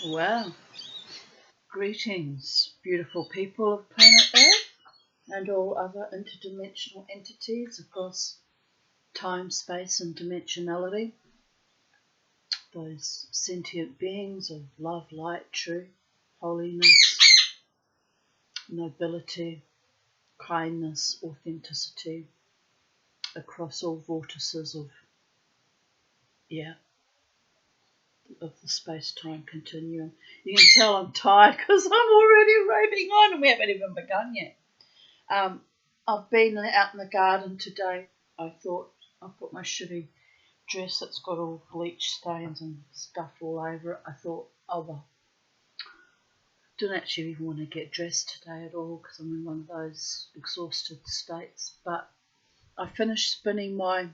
Wow. Greetings, beautiful people of planet Earth and all other interdimensional entities across time, space, and dimensionality. Those sentient beings of love, light, truth, holiness, nobility, kindness, authenticity across all vortices of the space-time continuum. You can tell I'm tired because I'm already raving on and we haven't even begun yet. I've been out in the garden today. I thought I'll put my shitty dress that's got all bleach stains and stuff all over it. I thought, oh well, didn't actually even want to get dressed today at all because I'm in one of those exhausted states. But I finished spinning my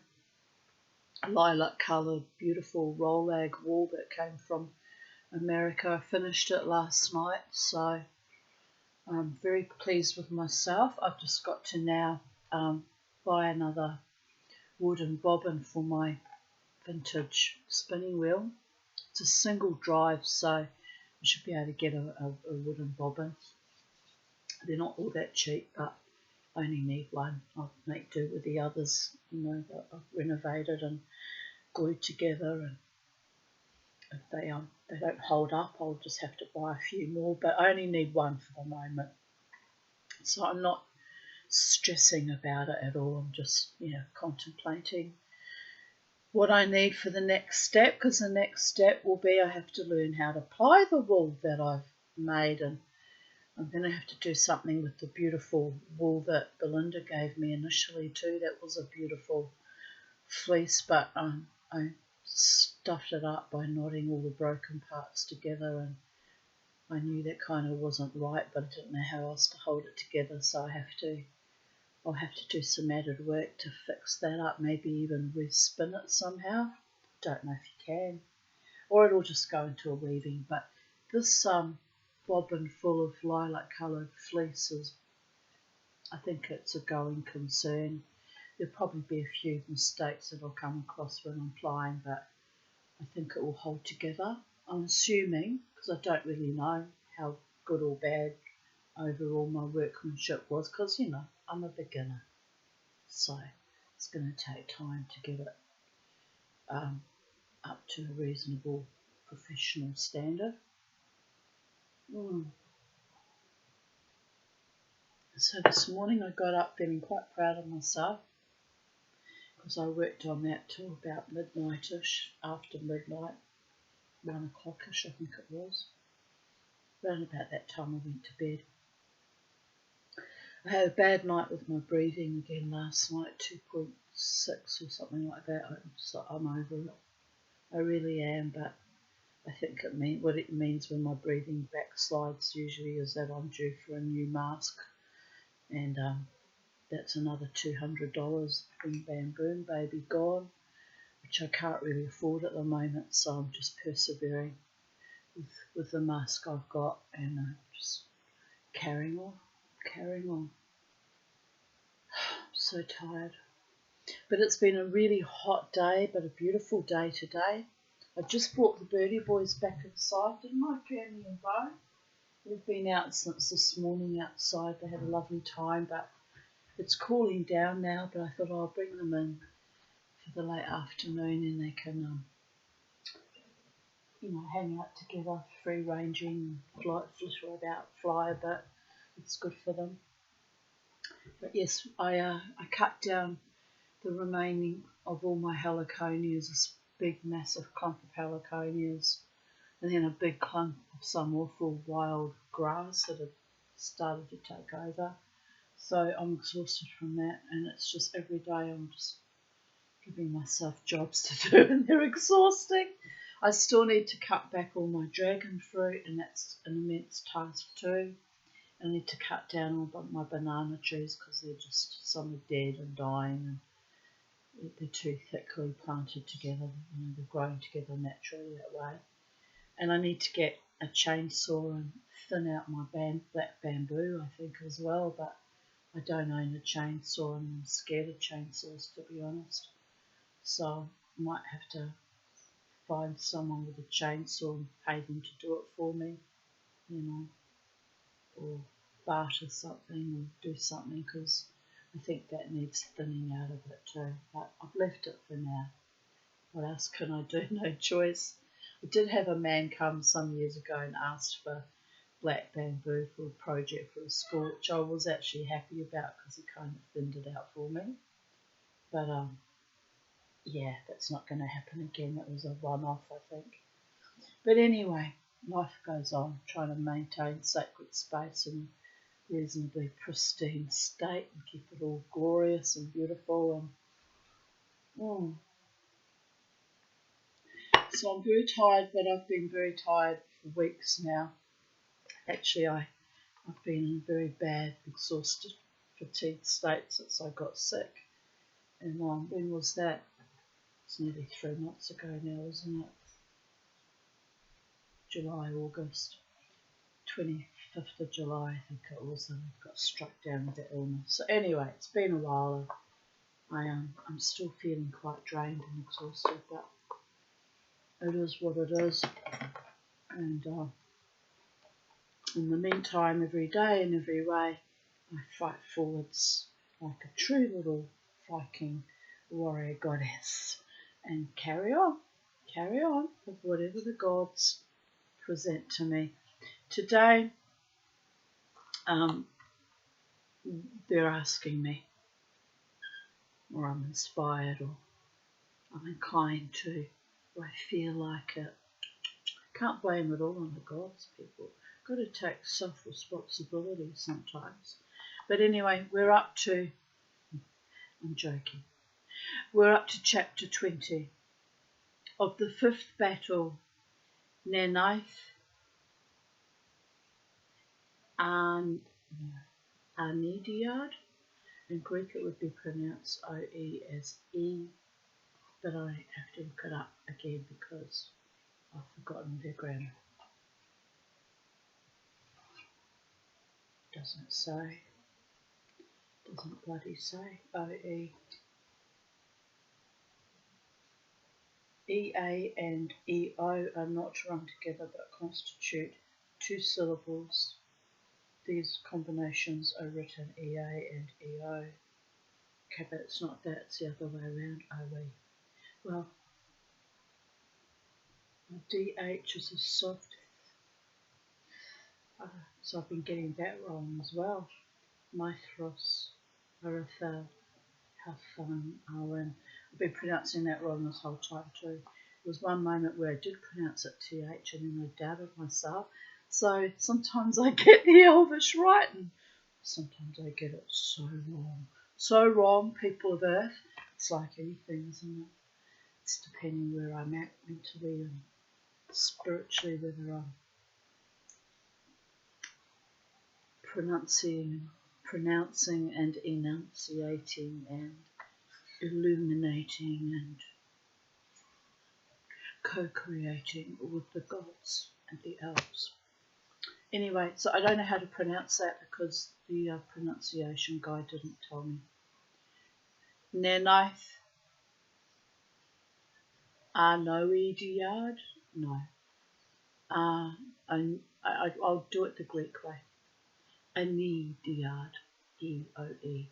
lilac coloured beautiful Rolag wool that came from America. I finished it last night, so I'm very pleased with myself. I've just got to now buy another wooden bobbin for my vintage spinning wheel. It's a single drive, so I should be able to get a wooden bobbin. They're not all that cheap, but I only need one. I'll make do with the others, that I've renovated and glued together, and if they don't hold up, I'll just have to buy a few more, but I only need one for the moment. So I'm not stressing about it at all. I'm just, contemplating what I need for the next step, because the next step will be I have to learn how to apply the wool that I've made, and I'm going to have to do something with the beautiful wool that Belinda gave me initially too. That was a beautiful fleece, but I stuffed it up by knotting all the broken parts together, and I knew that kind of wasn't right, but I didn't know how else to hold it together, so I'll have to do some added work to fix that up, maybe even respin it somehow. Don't know if you can. Or it'll just go into a weaving. But this bobbin full of lilac coloured fleeces, I think it's a going concern. There'll probably be a few mistakes that I'll come across when I'm flying, but I think it will hold together. I'm assuming, because I don't really know how good or bad overall my workmanship was, because I'm a beginner, so it's going to take time to get it up to a reasonable professional standard. So this morning I got up feeling quite proud of myself because I worked on that till about midnight-ish, after midnight, 1 o'clock-ish I think it was. Around about that time I went to bed. I had a bad night with my breathing again last night, 2.6 or something like that. I'm over it. I really am, but I think what it means when my breathing backslides usually is that I'm due for a new mask, and that's another $200. Bing, bam, boom, baby gone, which I can't really afford at the moment, so I'm just persevering with the mask I've got, and just carrying on. I'm so tired. But it's been a really hot day, but a beautiful day today. I just brought the birdie boys back inside, didn't I, Fernie and Bo? They've been out since this morning outside. They had a lovely time, but it's cooling down now, but I thought I'll bring them in for the late afternoon and they can, hang out together, free-ranging, flitter about, fly a bit. It's good for them. But yes, I cut down the remaining of all my heliconias, this big massive clump of heliconias, and then a big clump of some awful wild grass that had started to take over. So I'm exhausted from that, and it's just every day I'm just giving myself jobs to do, and they're exhausting. I still need to cut back all my dragon fruit, and that's an immense task too. I need to cut down all my banana trees because some are dead and dying, and they're too thickly planted together. They're growing together naturally that way. And I need to get a chainsaw and thin out my black bamboo, I think, as well. But I don't own a chainsaw, and I'm scared of chainsaws, to be honest. So I might have to find someone with a chainsaw and pay them to do it for me, you know, or barter something or do something, because I think that needs thinning out of it too. But I've left it for now. What else can I do? No choice. I did have a man come some years ago and asked for black bamboo for a project for a school, which I was actually happy about because he kind of thinned it out for me. But yeah, that's not going to happen again. It was a one-off, I think. But anyway, life goes on, trying to maintain sacred space in a reasonably pristine state and keep it all glorious and beautiful. And so I'm very tired, but I've been very tired for weeks now. Actually, I've been in a very bad, exhausted, fatigued state since I got sick. And when was that? It's nearly 3 months ago now, isn't it? July, August. 25th of July, I think it was, and I got struck down with the illness. So anyway, it's been a while. I'm still feeling quite drained and exhausted, but it is what it is. And in the meantime, every day in every way, I fight forwards like a true little Viking warrior goddess and carry on with whatever the gods present to me. Today, they're asking me, or I'm inspired, or I'm inclined to, or I feel like it. I can't blame it all on the gods, people. Got to take self-responsibility sometimes. But anyway, we're up to, I'm joking, we're up to chapter 20 of the 5th battle, Nenaith and Arnidiad. In Greek it would be pronounced O-E as E, but I have to look it up again because I've forgotten their grammar. Doesn't say. Doesn't bloody say. O-E. E-A and E-O are not run together but constitute 2 syllables. These combinations are written E-A and E-O. Okay, but it's not that, it's the other way around, O-E. Well, D-H is a soft, so I've been getting that wrong as well. Mithros, Arathel, Halfan, Arwen. I've been pronouncing that wrong this whole time too. There was one moment where I did pronounce it TH and then I doubted myself. So sometimes I get the Elvish right and sometimes I get it so wrong. So wrong, people of Earth. It's like anything, isn't it? It's depending where I'm at mentally and spiritually, whether I'm pronouncing and enunciating and illuminating and co-creating with the gods and the elves. Anyway, so I don't know how to pronounce that because the pronunciation guy didn't tell me. Nenaith, Arnoediad, no. I'll do it the Greek way. Arnidiad, E-O-E.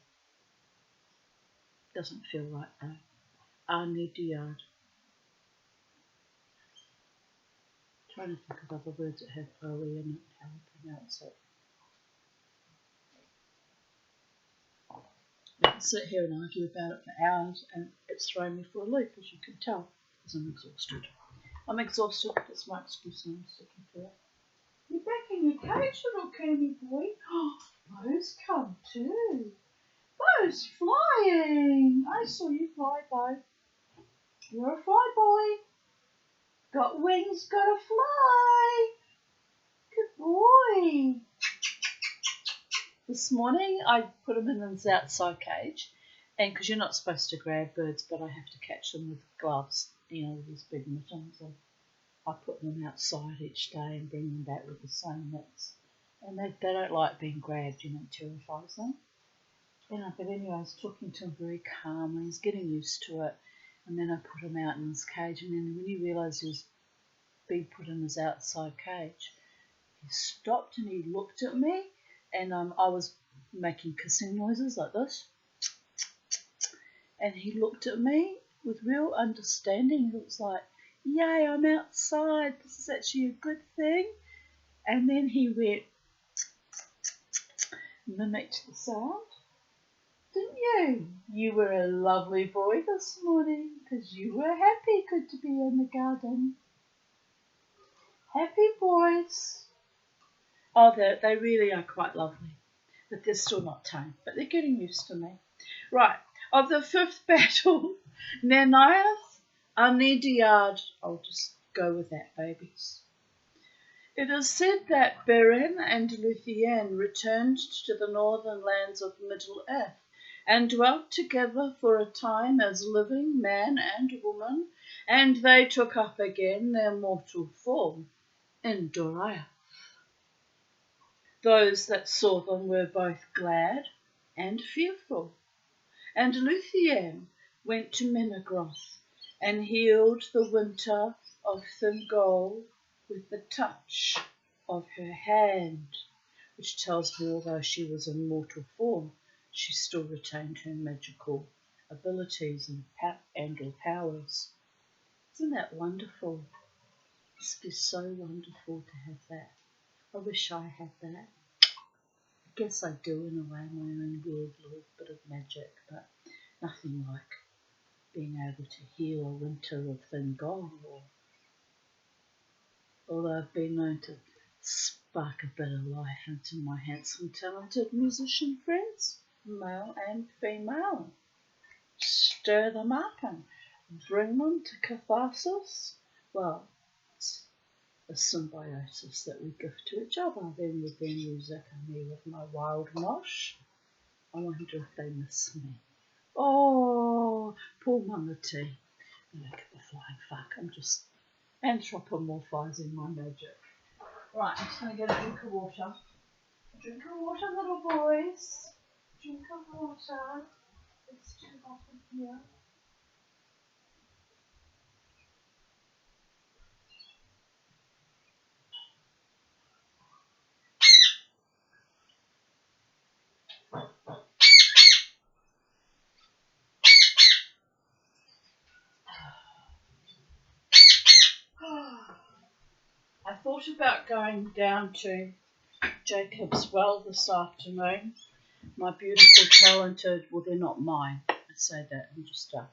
Doesn't feel right though. Arnidiad. Trying to think of other words that have O-E in it, how I pronounce it. I can sit here and argue about it for hours and it's thrown me for a loop, as you can tell, because I'm exhausted. I'm exhausted, that's my excuse and I'm sticking to it. You're back in your cage, little Kenny boy. Oh, Bo's come too. Bo's flying. I saw you fly, Bo. You're a fly boy. Got wings, gotta fly. Good boy. This morning I put him in his outside cage, and because you're not supposed to grab birds, but I have to catch them with gloves, you know, with these big mittens, and I put them outside each day and bring them back with the same mitts. And they don't like being grabbed, you know, it terrifies them. But anyway, I was talking to him very calmly, he's getting used to it. And then I put him out in his cage, and then when he realised he was being put in his outside cage, he stopped and he looked at me, and I was making kissing noises like this, and he looked at me with real understanding. It was like, yay, I'm outside, this is actually a good thing. And then he went, mimicked the sound. Didn't you? You were a lovely boy this morning because you were happy. Good to be in the garden. Happy boys. Oh, they really are quite lovely, but they're still not tame, but they're getting used to me. Right, of the fifth battle, Naniath, Anediard. I'll just go with that, babies. It is said that Beren and Luthien returned to the northern lands of Middle-earth and dwelt together for a time as living man and woman, and they took up again their mortal form in Doriath. Those that saw them were both glad and fearful, and Luthien went to Menegroth and healed the winter of Thingol with the touch of her hand, which tells me although she was in mortal form, she still retained her magical abilities and or powers. Isn't that wonderful? It must be so wonderful to have that. I wish I had that. I guess I do in a way, my own weird little bit of magic, but nothing like being able to heal a winter of Thingol, although I've been known to spark a bit of life into my handsome, talented musician friends, male and female. Stir them up and bring them to catharsis. Well, it's a symbiosis that we give to each other. Then with their music and me with my wild mosh. I wonder if they miss me. Oh, poor Mama T. Look at the flying fuck. I'm just anthropomorphizing my magic. Right, I'm just going to get a drink of water. Drink of water, little boys. Drink of water. It's too hot in here. I thought about going down to Jacob's Well this afternoon. My beautiful, talented, well, they're not mine. I say that, I'm just a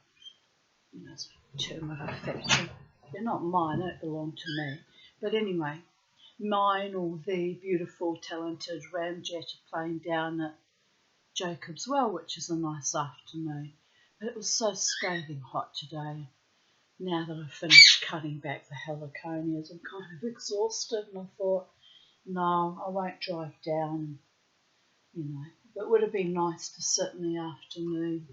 term of affection. They're not mine, they don't belong to me. But anyway, mine or the beautiful, talented Ramjet are playing down at Jacob's Well, which is a nice afternoon. But it was so scathing hot today. Now that I've finished cutting back the heliconias, I'm kind of exhausted, and I thought, no, I won't drive down, It would have been nice to sit in the afternoon,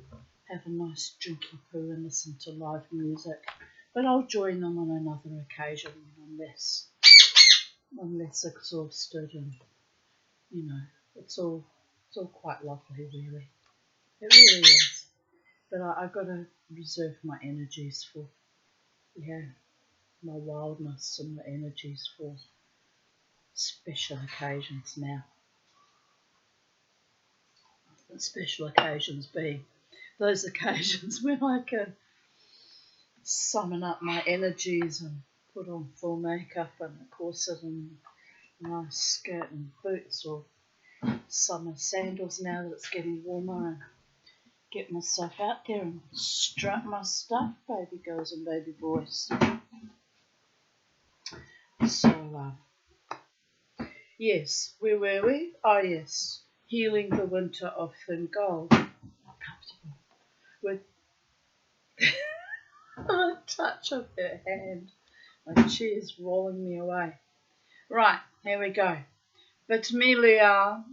have a nice drinky poo and listen to live music. But I'll join them on another occasion when I'm less exhausted, and it's all quite lovely, really. It really is. But I've got to reserve my energies for my wildness and my energies for special occasions now. And special occasions being those occasions when I can summon up my energies and put on full makeup and a corset and a nice skirt and boots, or summer sandals now that it's getting warmer, and get myself out there and strut my stuff, baby girls and baby boys. So, yes, where were we? Oh, yes, healing the winter of Thingol. Not comfortable with a touch of her hand, like she is rolling me away. Right, here we go. But Melia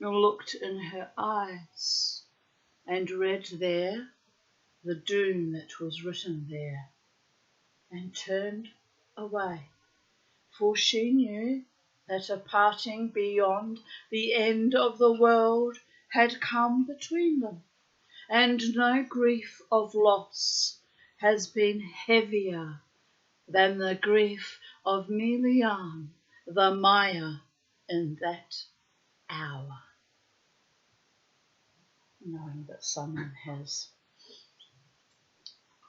looked in her eyes and read there the doom that was written there, and turned away, for she knew that a parting beyond the end of the world had come between them, and no grief of loss has been heavier than the grief of Milian the Maya in that hour, knowing that someone has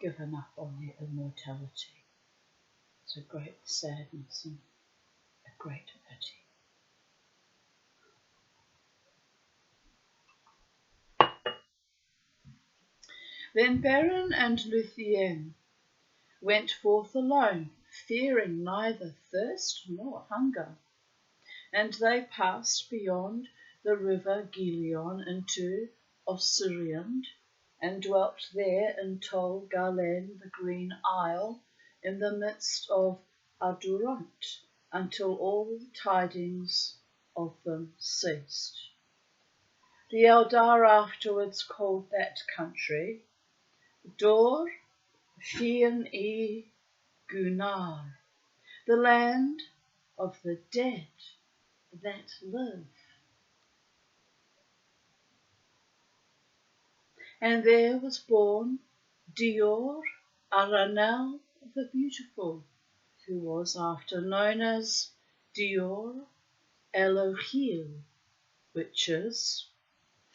given up on their immortality. It's a great sadness and a great pity. Then Beren and Luthien went forth alone, fearing neither thirst nor hunger, and they passed beyond the river Gilion into Osiriand, and dwelt there in Tol Galen, the Green Isle, in the midst of Adurant, until all tidings of them ceased. The Eldar afterwards called that country Dor Fian e Gunnar, the land of the dead that live. And there was born Dior Aranel the Beautiful, who was after known as Dior Elohil, which is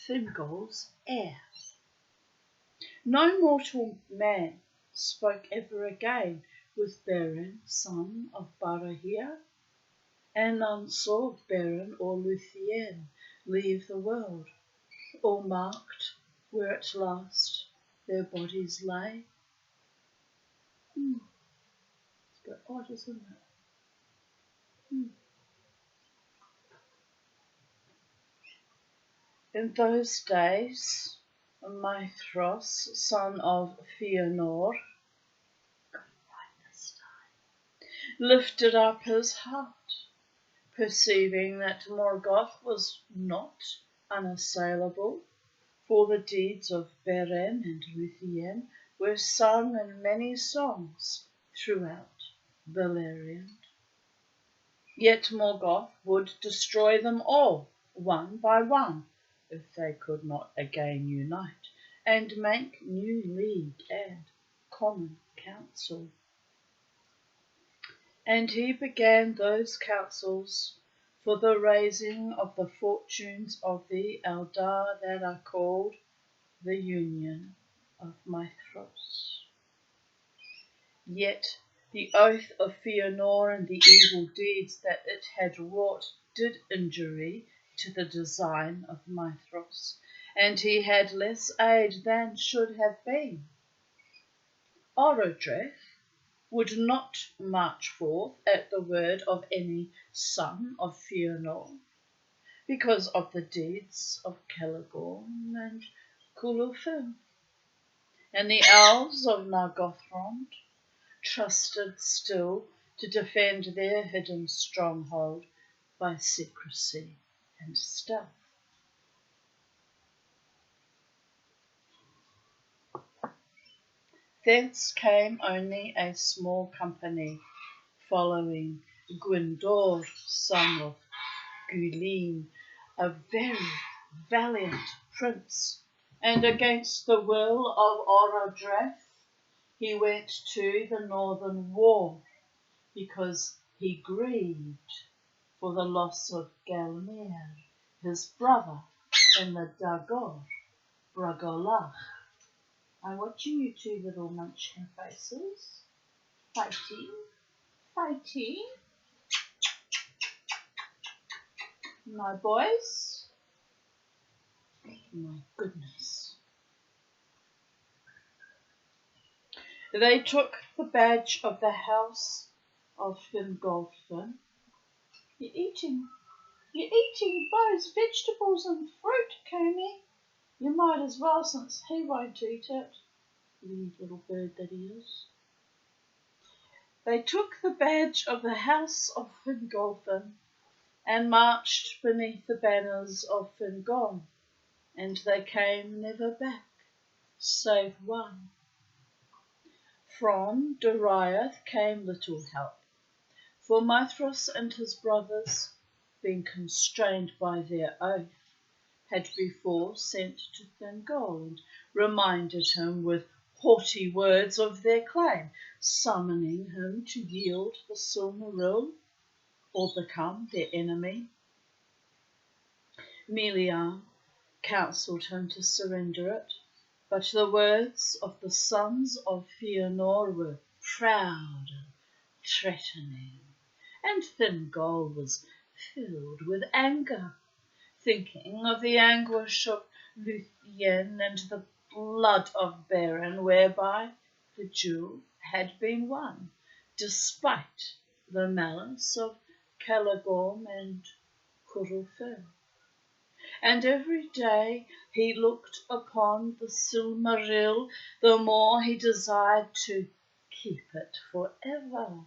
Thingol's heir. No mortal man spoke ever again with Beren, son of Barahir, and none saw Beren or Luthien leave the world, or marked where at last their bodies lay. It's a bit odd, isn't it? In those days, Maithros, son of Fëanor, lifted up his heart, perceiving that Morgoth was not unassailable, for the deeds of Beren and Luthien were sung in many songs throughout Beleriand. Yet Morgoth would destroy them all, one by one, if they could not again unite, and make new league and common council. And he began those councils for the raising of the fortunes of the Eldar that are called the Union of Maithros. Yet the oath of Fëanor and the evil deeds that it had wrought did injury to the design of Maithros, and he had less aid than should have been. Orodreth would not march forth at the word of any son of Fëanor, because of the deeds of Celegorm and Culhwch, and the elves of Nargothrond trusted still to defend their hidden stronghold by secrecy and stealth. Thence came only a small company, following Gwyndor, son of Gwilym, a very valiant prince, and against the will of Orodreth he went to the northern war, because he grieved for the loss of Gelmir, his brother, in the Dagor Bragolach. I'm watching you two little munchkin faces. Fighting. My boys. My goodness. They took the badge of the house of Fingolfin. You're eating both vegetables and fruit, Comey. You might as well, since he won't eat it. Leave little bird that he is. They took the badge of the house of Fingolfin and marched beneath the banners of Fingon, and they came never back, save one. From Doriath came little help, for Maithros and his brothers, being constrained by their oath, had before sent to Thingol and reminded him with haughty words of their claim, summoning him to yield the Silmaril or become their enemy. Melian counselled him to surrender it, but the words of the sons of Fëanor were proud and threatening, and Thingol was filled with anger, thinking of the anguish of Luthien and the blood of Beren whereby the jewel had been won, despite the malice of Caligorm and Curufin. And every day he looked upon the Silmaril, the more he desired to keep it forever,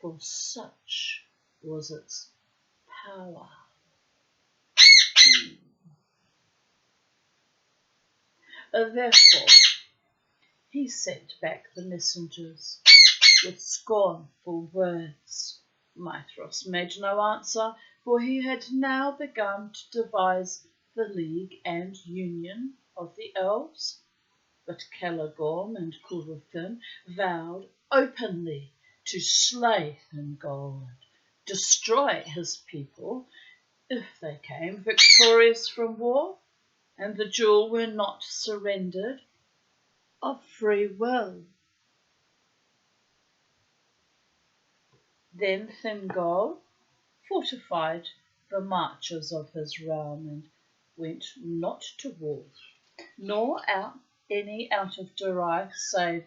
for such was its power. Therefore he sent back the messengers with scornful words. Maithros made no answer, for he had now begun to devise the league and union of the elves. But Caligorm and Curufin vowed openly to slay Thingol and destroy his people if they came victorious from war, and the jewel were not surrendered of free will. Then Thingol fortified the marches of his realm and went not to war, nor any out of Doriath save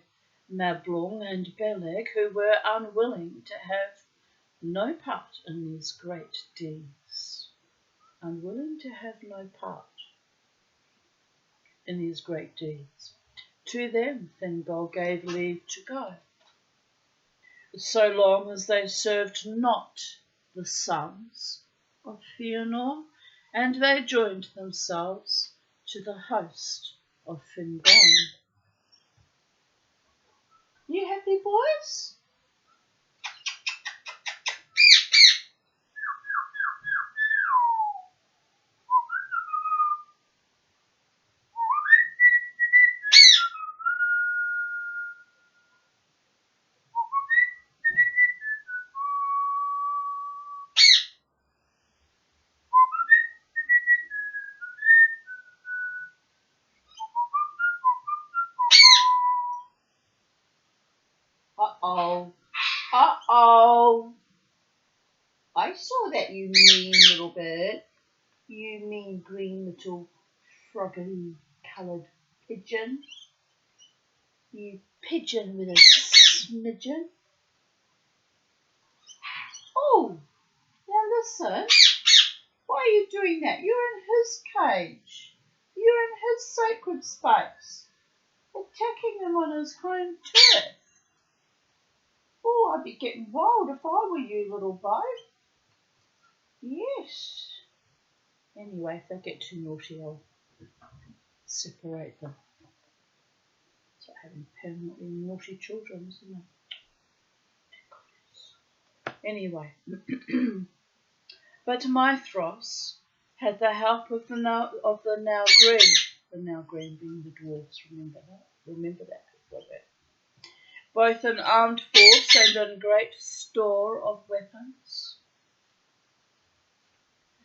Mablung and Beleg, who were unwilling to have no part in these great deeds. Unwilling to have no part in these great deeds. To them Thingol gave leave to go, so long as they served not the sons of Fëanor, and they joined themselves to the host of Fingon. You happy, boys? Uh-oh. Uh-oh. I saw that, you mean little bird. You mean green little froggy coloured pigeon. You pigeon with a smidgen. Oh, now listen. Why are you doing that? You're in his cage. You're in his sacred space. Attacking him on his home turf. Oh, I'd be getting wild if I were you, little bird. Yes. Anyway, if they get too naughty, I'll separate them. It's like having permanently naughty children, isn't it? Anyway, but Maithros had the help of the now green being the dwarves. Remember that. Both an armed force and in great store of weapons.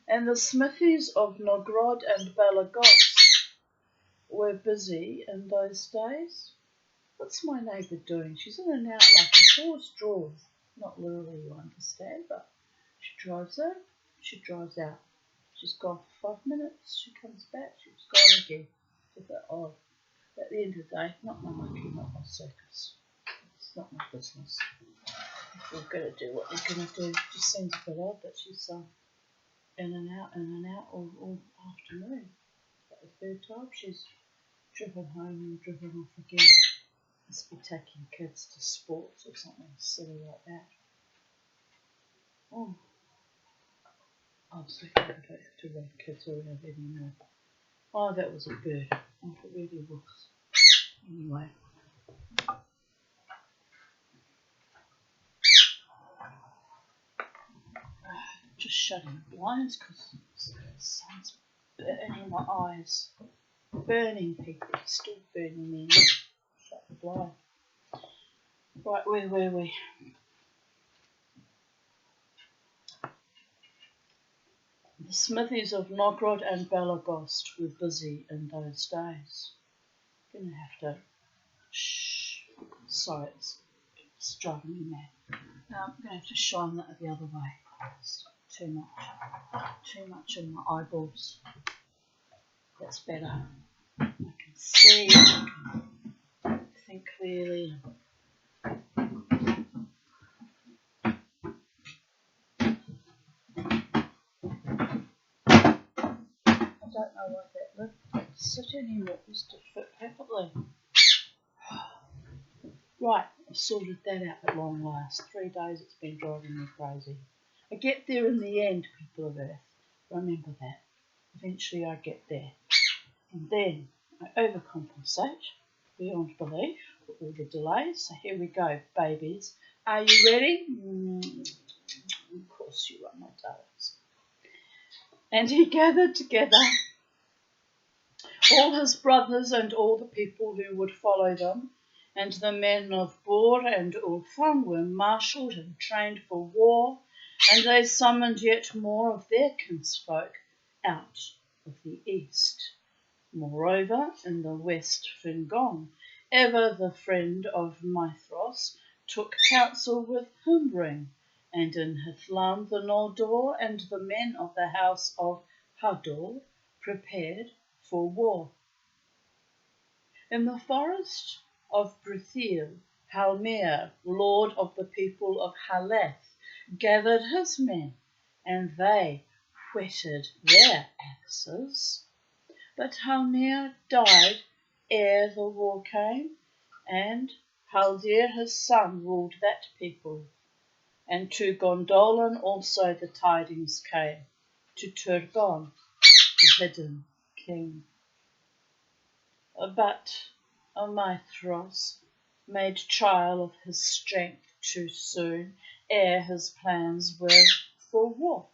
And the smithies of Nogrod and Balagost were busy in those days. What's my neighbour doing? She's in and out like a horse draws. Not literally, you understand, but she drives in, she drives out. She's gone for 5 minutes, she comes back, she's gone again. It's a bit odd. At the end of the day, not my monkey, not my circus. It's not my business. If we're going to do what they're going to do, it just seems a bit odd that she's in and out all afternoon. But the third time she's driven home and driven off again. Must be taking kids to sports or something silly like that. Oh, I'm so glad I don't have to run kids around anymore. Oh, that was a bird. Oh, it really was. Anyway. Just shutting the blinds because the sun's burning my eyes. Burning, people. Still burning me. Shut the blind. Right, where were we? The smithies of Nogrod and Balagost were busy in those days. I'm going to have to... Shh. Sorry, it's driving me mad. I'm going to have to shine that the other way. It's too much in my eyeballs. That's better. I can see, I can think clearly. I don't know why that lid didn't sit anymore. It used to fit perfectly. Right, I've sorted that out at long last. 3 days it's been driving me crazy. I get there in the end, people of Earth. Remember that. Eventually I get there. And then I overcompensate beyond belief for all the delays. So here we go, babies. Are you ready? Of course you are, my darlings. And he gathered together all his brothers and all the people who would follow them, and the men of Bor and Ulfam were marshalled and trained for war, and they summoned yet more of their kinsfolk out of the east. Moreover, in the west Fingon, ever the friend of Mithros, took counsel with Humbring, and in Hithlam the Noldor and the men of the house of Hador prepared for war. In the forest of Brithiel, Halmir, lord of the people of Haleth, gathered his men, and they whetted their axes. But Halmir died ere the war came, and Haldir his son ruled that people. And to Gondolin also the tidings came, to Turgon, the hidden king. But Mithras made trial of his strength too soon, ere his plans were forwrought.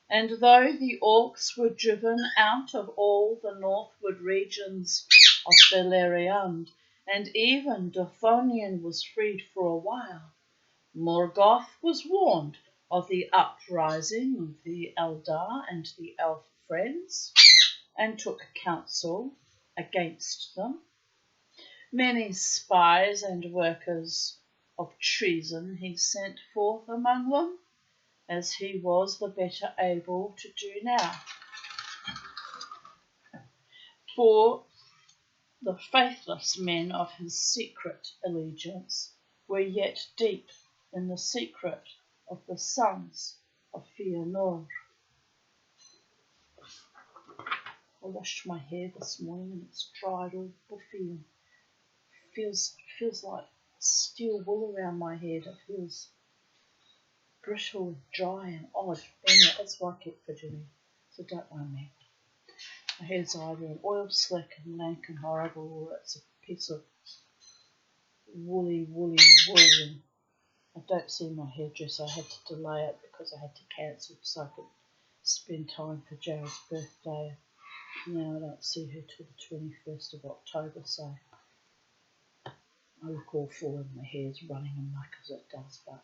And though the orcs were driven out of all the northward regions of Beleriand, and even Dothonion was freed for a while, Morgoth was warned of the uprising of the Eldar and the elf friends, and took counsel against them. Many spies and workers of treason he sent forth among them, as he was the better able to do now. For the faithless men of his secret allegiance were yet deep in the secret of the sons of Fëanor. I washed my hair this morning and it's dried all buffy and feels like steel wool around my head. It feels brittle, dry and odd. Anyway, that's why I keep fidgeting, so don't mind me. My hair's either an oil slick and lank and horrible, or it's a piece of woolly wool, and I don't see my hairdresser. I had to delay it because I had to cancel so I could spend time for Jared's birthday. Now I don't see her till the 21st of October, so I look awful and my hair's running amok as it does, but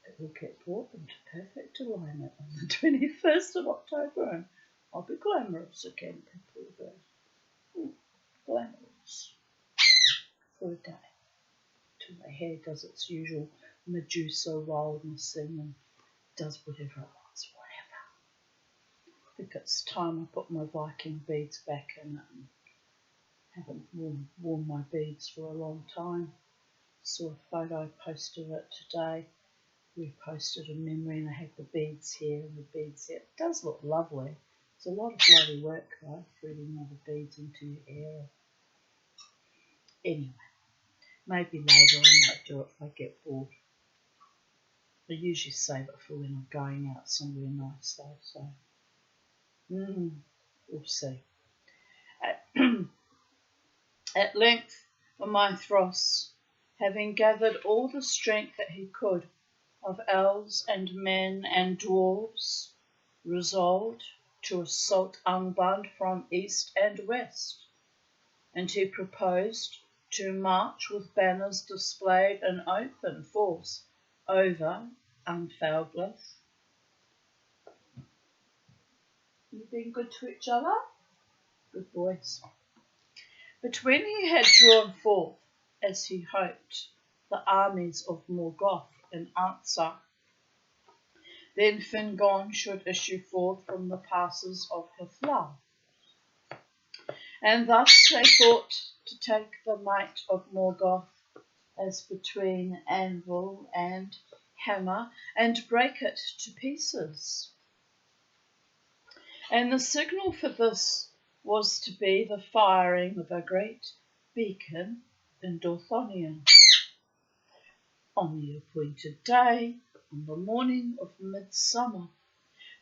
it will get brought into perfect alignment on the 21st of October and I'll be glamorous again, people. But glamorous for a day. Till my hair does its usual Medusa wildness thing and does whatever it wants, whatever. I think it's time I put my Viking beads back in. Haven't worn my beads for a long time. Saw a photo, posted it today. We posted a memory and I have the beads here and the beads here. It does look lovely. It's a lot of bloody work though, threading all the beads into your hair. Anyway, maybe later I might do it if I get bored. I usually save it for when I'm going out somewhere nice though, so we'll see. At length, Mithras, having gathered all the strength that he could of elves and men and dwarves, resolved to assault Angband from east and west, and he proposed to march with banners displayed in open force over Anfalglith. You been good to each other? Good boys. But when he had drawn forth, as he hoped, the armies of Morgoth in answer, then Fingon should issue forth from the passes of Hithlam. And thus they thought to take the might of Morgoth as between anvil and hammer, and break it to pieces. And the signal for this was to be the firing of a great beacon in Dorthonion. On the appointed day, on the morning of midsummer,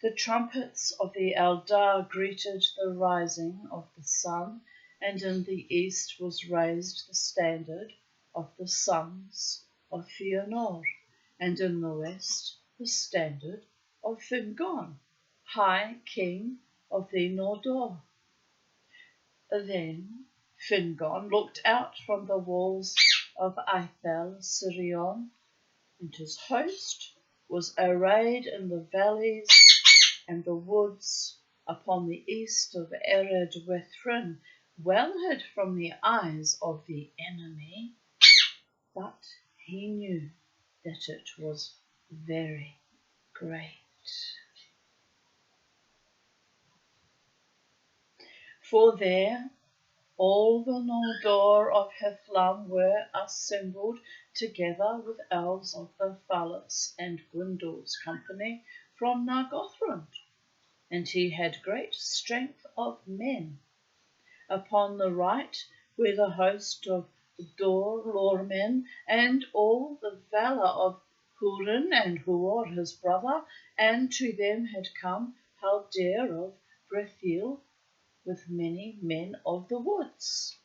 the trumpets of the Eldar greeted the rising of the sun, and in the east was raised the standard of the sons of Fëanor, and in the west the standard of Fingon, High King of the Nordor. Then Fingon looked out from the walls of Aithel Sirion, and his host was arrayed in the valleys and the woods upon the east of Ered Wethrin, well hid from the eyes of the enemy, but he knew that it was very great. For there all the Noldor of Hithlam were assembled together with elves of the Falas and Gwyndor's company from Nargothrond, and he had great strength of men. Upon the right were the host of Dor Lormen, and all the valour of Hurin and Huor his brother, and to them had come Haldir of Brethiel with many men of the woods.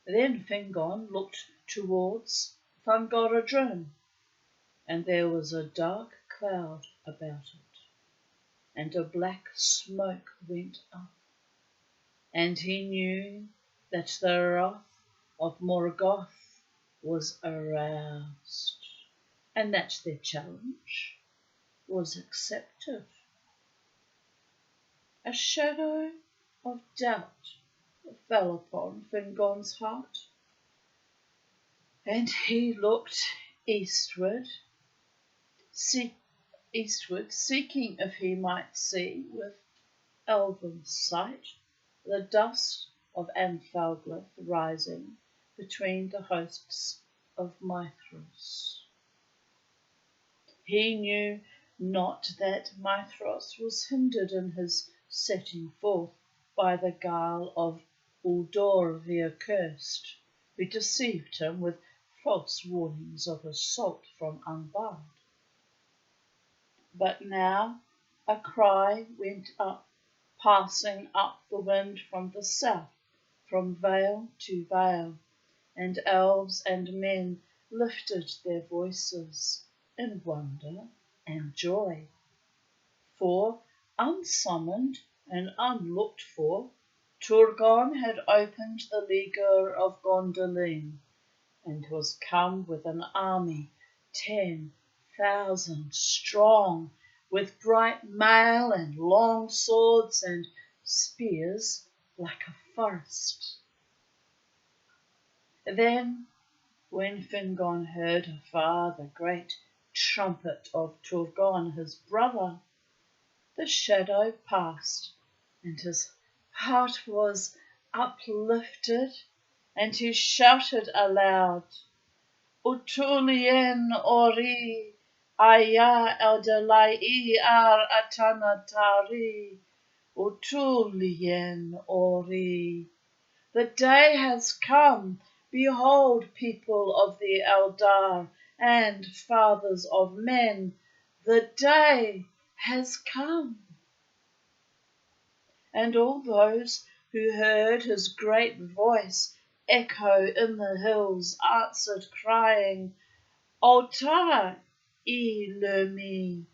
Then Fingon looked towards Thangorodrim, and there was a dark cloud about it, and a black smoke went up, and he knew that the wrath of Morgoth was aroused, and that their challenge was accepted. A shadow of doubt fell upon Fingon's heart, and he looked eastward, seeking if he might see with elven sight the dust of Anfalglith rising between the hosts of Mithras. He knew not that Mithras was hindered in his setting forth by the guile of Uldor the Accursed, who deceived him with false warnings of assault from Angband. But now a cry went up, passing up the wind from the south, from vale to vale, and elves and men lifted their voices in wonder and joy. For, unsummoned and unlooked for, Turgon had opened the leaguer of Gondolin, and was come with an army 10,000 strong, with bright mail and long swords and spears like a forest. Then, when Fingon heard afar the great trumpet of Turgon his brother, the shadow passed, and his heart was uplifted, and he shouted aloud, Utulien ori, aya eldelai ar atanatari, Utulien ori. The day has come, behold, people of the Eldar and fathers of men, the day has come. And all those who heard his great voice echo in the hills answered, crying, Altar, Ilumi,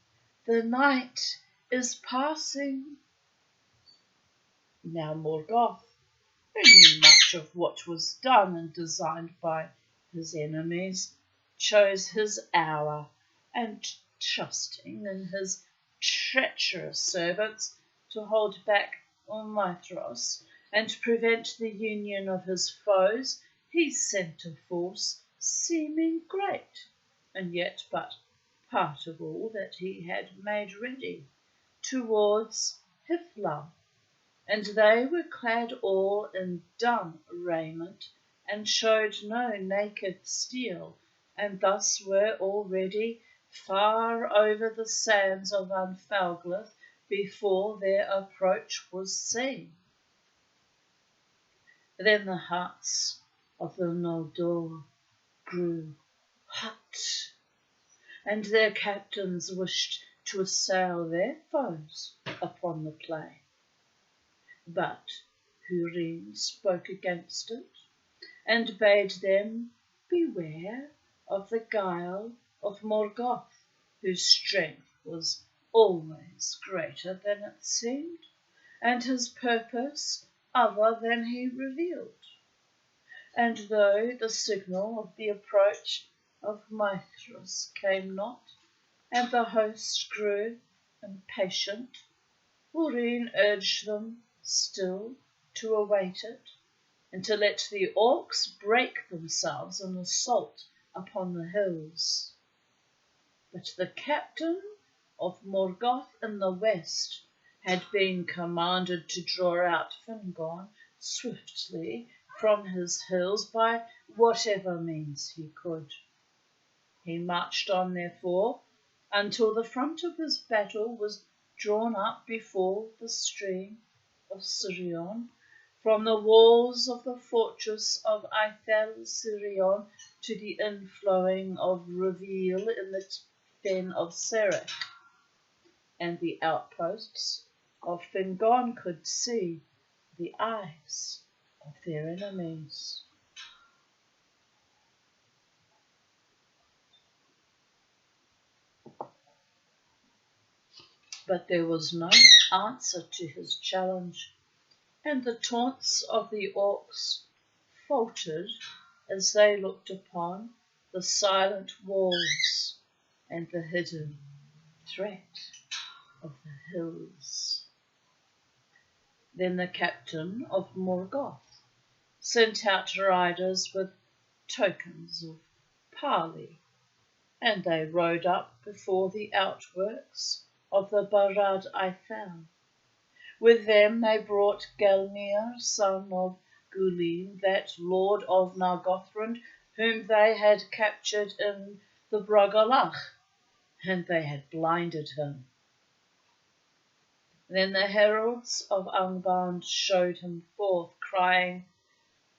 the night is passing. Now Morgoth, who knew much of what was done and designed by his enemies, chose his hour, and trusting in his treacherous servants to hold back Mithros and prevent the union of his foes, he sent a force seeming great, and yet but part of all that he had made ready, towards Hithlam. And they were clad all in dun raiment, and showed no naked steel, and thus were already far over the sands of Anfalglith before their approach was seen. Then the hearts of the Noldor grew hot, and their captains wished to assail their foes upon the plain. But Húrin spoke against it, and bade them beware of the guile of Morgoth, whose strength was always greater than it seemed, and his purpose other than he revealed. And though the signal of the approach of Mithras came not, and the host grew impatient, Húrin urged them still to await it, and to let the orcs break themselves in assault upon the hills. But the captain of Morgoth in the west had been commanded to draw out Fingon swiftly from his hills by whatever means he could. He marched on, therefore, until the front of his battle was drawn up before the stream of Sirion, from the walls of the fortress of Ithel Sirion to the inflowing of Reveal in the fen of Sereth. And the outposts of Fingon could see the eyes of their enemies. But there was no answer to his challenge, and the taunts of the orcs faltered as they looked upon the silent walls and the hidden threat of the hills. Then the captain of Morgoth sent out riders with tokens of parley, and they rode up before the outworks of the Barad Ithel. With them they brought Gelmir, son of Gulin, that lord of Nargothrond, whom they had captured in the Bragalach, and they had blinded him. Then the heralds of Angband showed him forth, crying,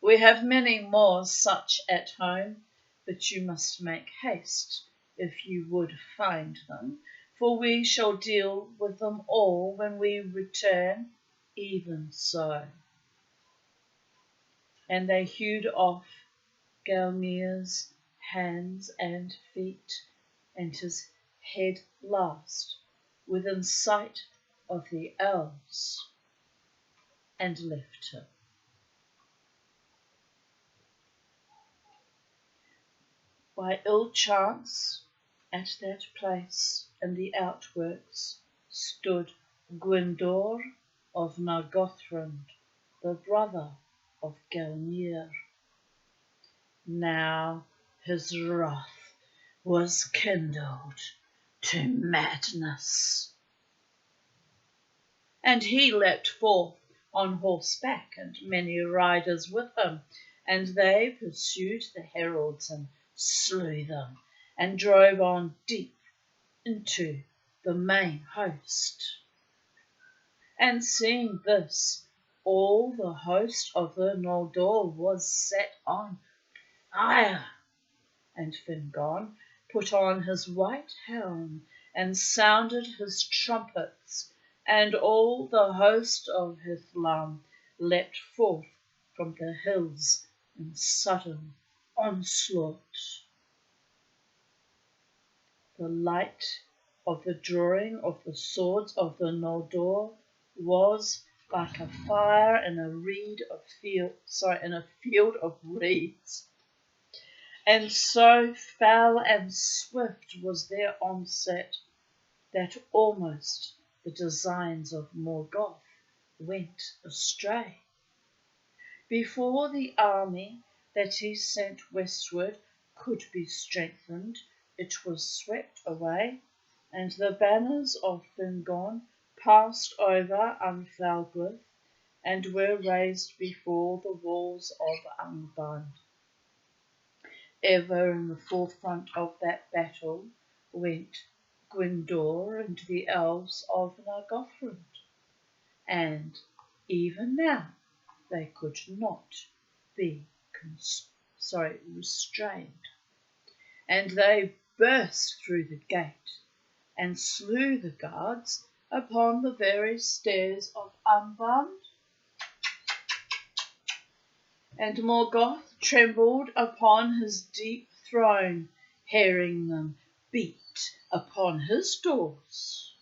"We have many more such at home, but you must make haste if you would find them, for we shall deal with them all when we return, even so." And they hewed off Gelmir's hands and feet, and his head last, within sight of the elves, and left him. By ill chance, at that place in the outworks stood Gwyndor of Nargothrond, the brother of Gelmir. Now his wrath was kindled to madness, and he leapt forth on horseback, and many riders with him, and they pursued the heralds and slew them, and drove on deep into the main host. And seeing this, all the host of the Noldor was set on fire, and Fingon put on his white helm and sounded his trumpets, and all the host of Hithlam leapt forth from the hills in sudden onslaught. The light of the drawing of the swords of the Noldor was like a fire in a field of reeds. And so fell and swift was their onset that almost the designs of Morgoth went astray. Before the army that he sent westward could be strengthened, it was swept away, and the banners of Fingon passed over Anfalglith and were raised before the walls of Angband. Ever in the forefront of that battle went Gwyndor and the elves of Nargothrond, and even now they could not be restrained. And they burst through the gate and slew the guards upon the very stairs of Angband. And Morgoth trembled upon his deep throne, hearing them beat upon his doors.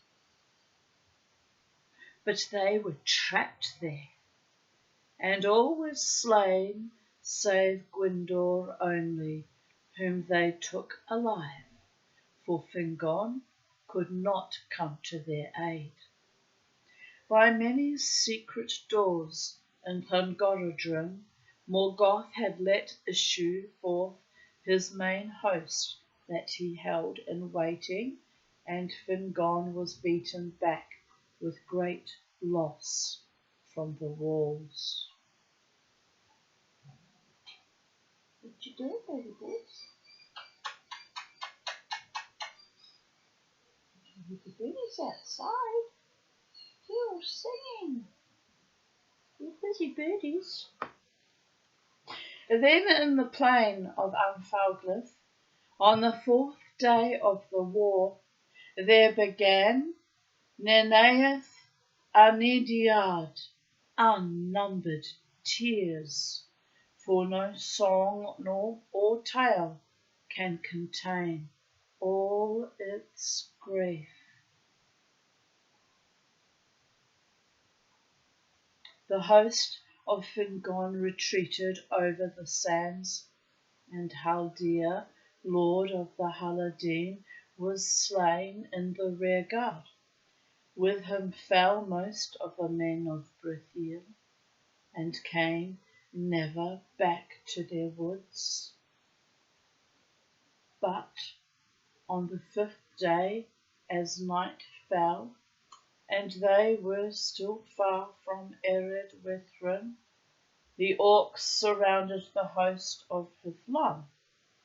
But they were trapped there, and all were slain save Gwyndor only, whom they took alive, for Fingon could not come to their aid. By many secret doors in Thungorodrim, Morgoth had let issue forth his main host that he held in waiting, and Fingon was beaten back with great loss from the walls. What you doing, baby boys? The birdies outside. They're all singing. You're busy birdies. Then in the plain of Anfalglith, on the 4th day of the war, there began Nenaeth Anidiad, unnumbered tears, for no song nor or tale can contain all its grief. The host of Fingon retreated over the sands, and Haldir, lord of the Haladin, was slain in the rear guard. With him fell most of the men of Brithiel, and came never back to their woods. But on the 5th day, as night fell, and they were still far from Ered Withrin, the orcs surrounded the host of Hithlam,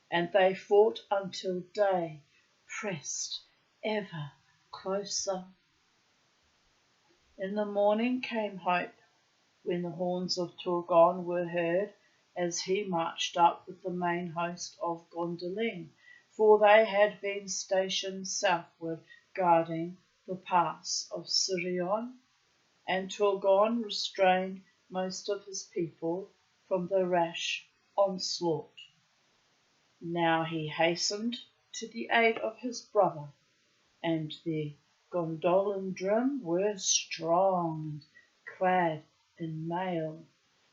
and they fought until day, pressed ever closer. In the morning came hope, when the horns of Turgon were heard, as he marched up with the main host of Gondolin, for they had been stationed southward, guarding the pass of Sirion, and Turgon restrained most of his people from the rash onslaught. Now he hastened to the aid of his brother, and the Gondolindrim were strong and clad in mail,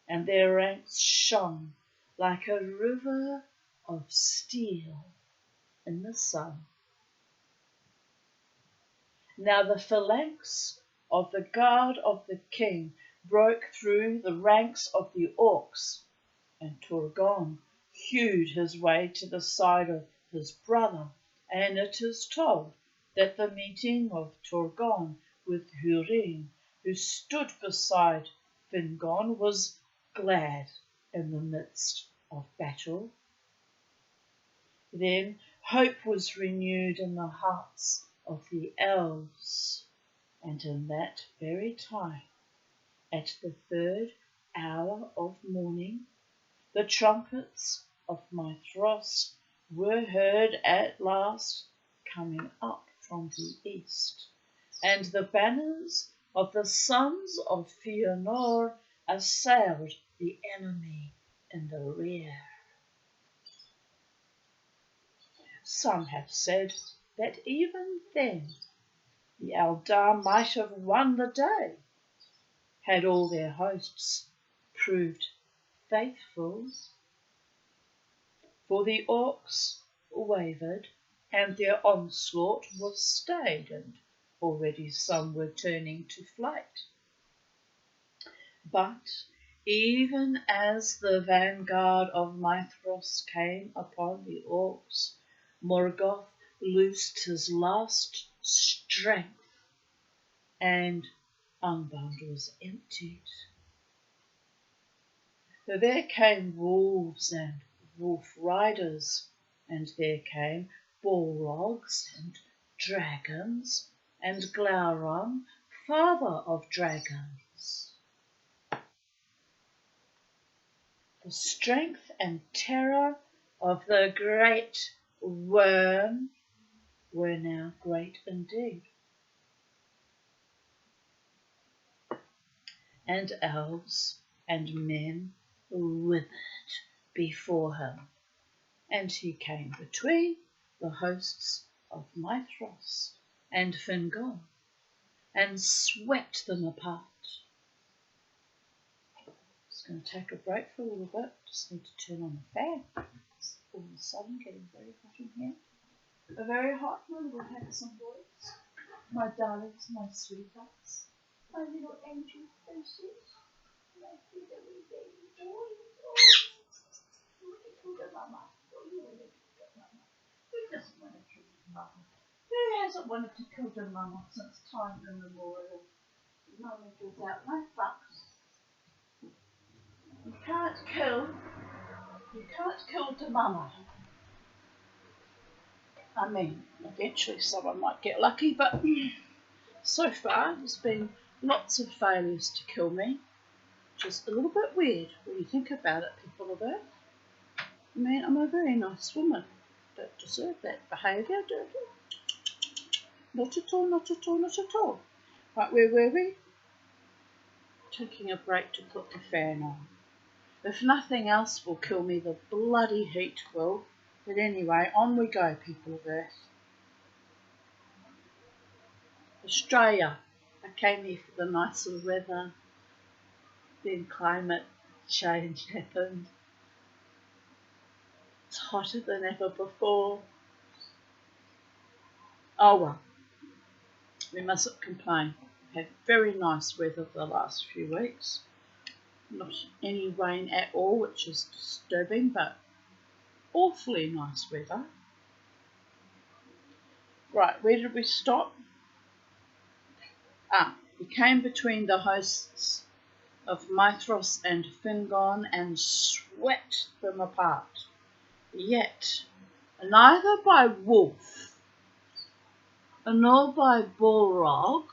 and their ranks shone like a river of steel in the sun. Now the phalanx of the guard of the king broke through the ranks of the orcs, and Turgon hewed his way to the side of his brother, and it is told that the meeting of Turgon with Húrin, who stood beside Fingon, was glad in the midst of battle. Then hope was renewed in the hearts of the elves, and in that very time, at the 3rd hour of morning, the trumpets of Mithras were heard at last coming up from the east, and the banners of the sons of Fëanor assailed the enemy in the rear. Some have said that even then the Eldar might have won the day, had all their hosts proved faithful. For the orcs wavered, and their onslaught was stayed, and already some were turning to flight. But even as the vanguard of Mithros came upon the orcs, Morgoth loosed his last strength, and Unbound was emptied. There came wolves and wolf riders, and there came Balrogs and dragons, and Glaurung, father of dragons. The strength and terror of the great worm were now great indeed. And elves and men withered before him, and he came between the hosts of Mithros and Fingon, and swept them apart. Just going to take a break for a little bit. Just need to turn on the fan. It's all of a sudden getting very hot in here. Very hot, my little handsome boys, my darlings, my sweethearts, my little angel faces, my little baby boys. Who doesn't want to kill their mama? Who hasn't wanted to kill their mama since time immemorial? Mama goes out my fucks. You can't kill the mama. I mean, eventually someone might get lucky, but so far there's been lots of failures to kill me, which is a little bit weird when you think about it, people of Earth. I mean, I'm a very nice woman. Don't deserve that behaviour, do I? Not at all, not at all, not at all. Right, where were we? Taking a break to put the fan on. If nothing else will kill me, the bloody heat will. But anyway, on we go, people of Earth. Australia. I came here for the nicer weather. Then climate change happened. It's hotter than ever before. Oh well, we mustn't complain. We've had very nice weather the last few weeks. Not any rain at all, which is disturbing, but awfully nice weather. Right, where did we stop? We came between the hosts of Mithros and Fingon and swept them apart. Yet, neither by wolf, nor by Balrog,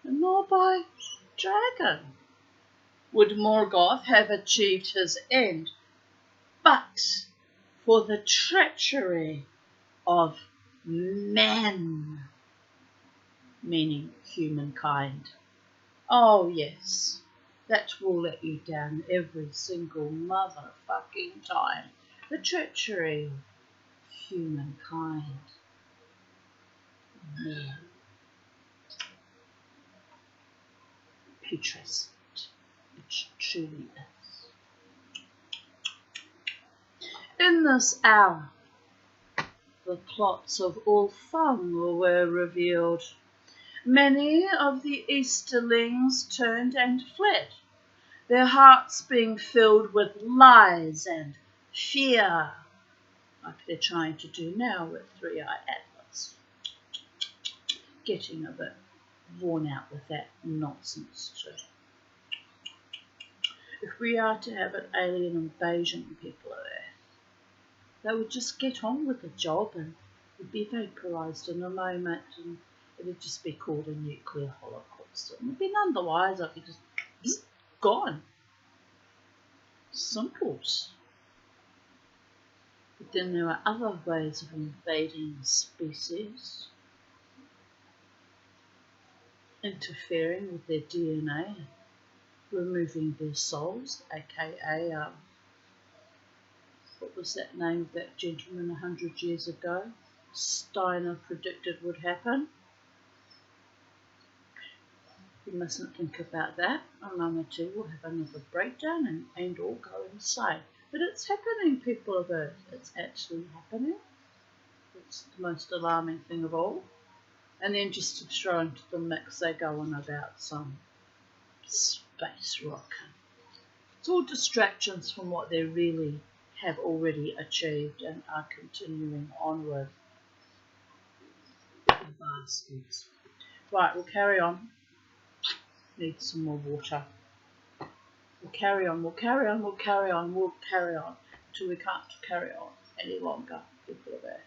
nor by dragon would Morgoth have achieved his end, but for the treachery of men, meaning humankind. Oh yes, that will let you down every single motherfucking time. The treachery of humankind. Men. Putrescent. It truly is. In this hour, the plots of Ulfang were revealed. Many of the Easterlings turned and fled, their hearts being filled with lies and fear, like they're trying to do now with Three-Eye Atlas. Getting a bit worn out with that nonsense too. If we are to have an alien invasion, people of Earth, they would just get on with the job and would be vaporised in a moment, and it would just be called a nuclear holocaust. It would be none the wiser. It'd be just gone. Simple. But then there are other ways of invading species, interfering with their DNA, removing their souls, aka, what was that name of that gentleman 100 years ago? Steiner predicted would happen. You mustn't think about that. Manatee will have another breakdown and all go insane. But it's happening, people of Earth. It's actually happening. It's the most alarming thing of all. And then just to throw into the mix, they go on about some space rocket. It's all distractions from what they really have already achieved and are continuing on with. The bastards. Right, we'll carry on. Need some more water. We'll carry on until we can't carry on any longer, people of Earth.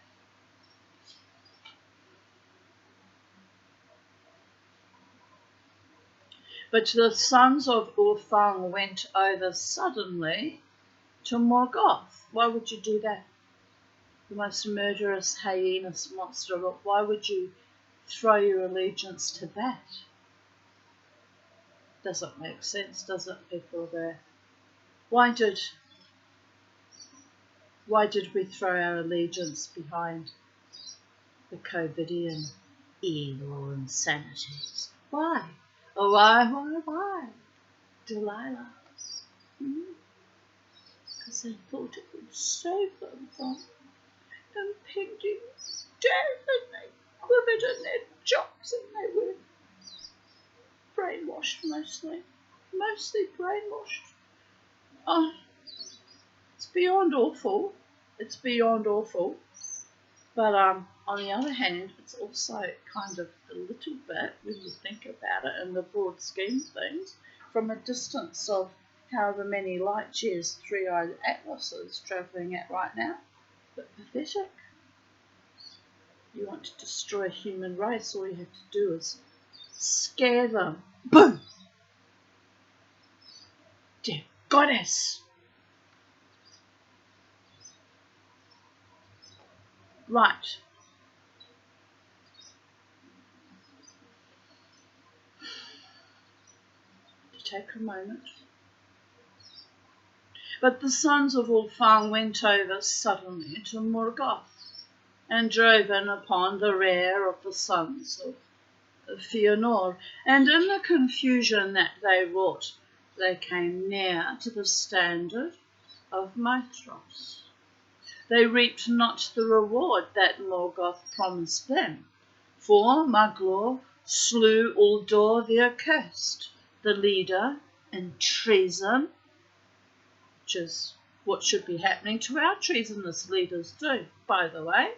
But the sons of Ulfang went over suddenly to Morgoth. Why would you do that? The most murderous, heinous monster. Why would you throw your allegiance to that? Doesn't make sense, does it, people of Earth? Why did we throw our allegiance behind the COVIDian evil insanities? Why? Oh, why? Delilah. Because they thought it would save them from impending death, and they quivered in their jocks, and they were brainwashed mostly brainwashed. Oh, it's beyond awful. But on the other hand, it's also kind of a little bit, when you think about it in the broad scheme of things, from a distance of however many light years Three-Eyed Atlas is travelling at right now. But pathetic. You want to destroy a human race, all you have to do is scare them. Boom! Dear goddess! Right. To take a moment. But the sons of Ulfang went over suddenly to Morgoth, and drove in upon the rear of the sons of Fëanor, and in the confusion that they wrought, they came near to the standard of Maethros. They reaped not the reward that Morgoth promised them, for Maglor slew Uldor the Accursed, the leader in treason, which is what should be happening to our treasonous leaders too, by the way.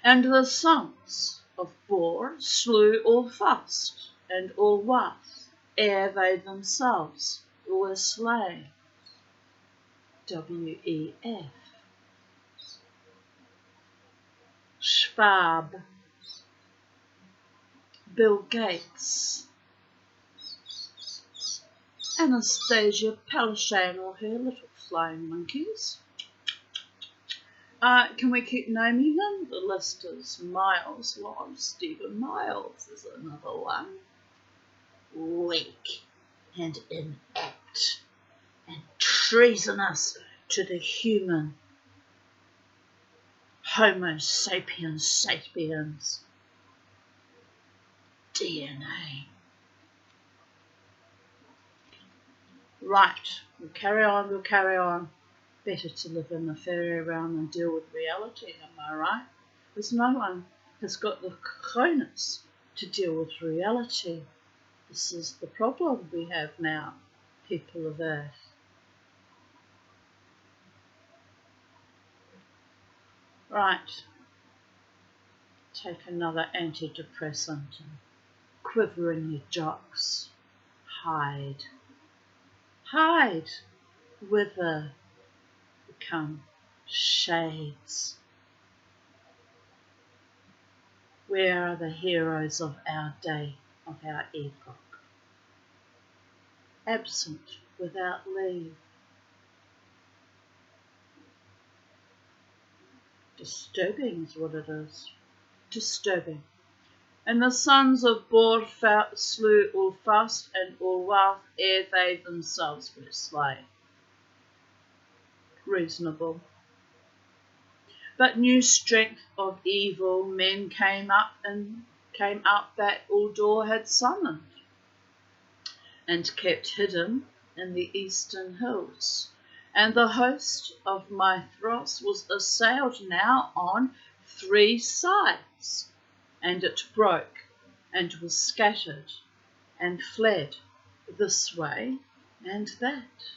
And the sons of Bor slew Ulfast and Ulwath, ere they themselves were slain. W-E-F. Schwab. Bill Gates. Anastasia Palaszczuk or her little flying monkeys. Can we keep naming them? The list is miles long. Stephen Miles is another one. Weak and inept and treasonous to the human Homo sapiens sapiens DNA. Right, we'll carry on. Better to live in the fairy realm than deal with reality, am I right? Because no one has got the cojones to deal with reality. This is the problem we have now, people of Earth. Right, take another antidepressant and quiver in your jocks. Hide, wither, become shades. Where are the heroes of our day, of our epoch? Absent without leave. Disturbing is what it is. Disturbing. And the sons of Bor slew Ulfast and Ulwath ere they themselves were slain. Reasonable. But new strength of evil men came up that Uldor had summoned, and kept hidden in the eastern hills. And the host of Mithros was assailed now on 3 sides, and it broke, and was scattered, and fled this way and that.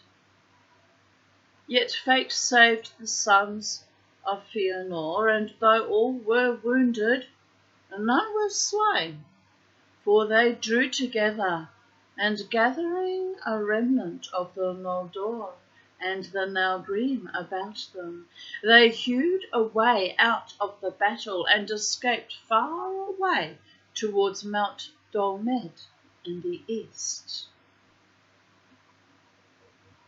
Yet fate saved the sons of Fëanor, and though all were wounded, none was slain, for they drew together, and gathering a remnant of the Noldor and the Nalgrim about them, they hewed a way out of the battle and escaped far away towards Mount Dolmed in the east.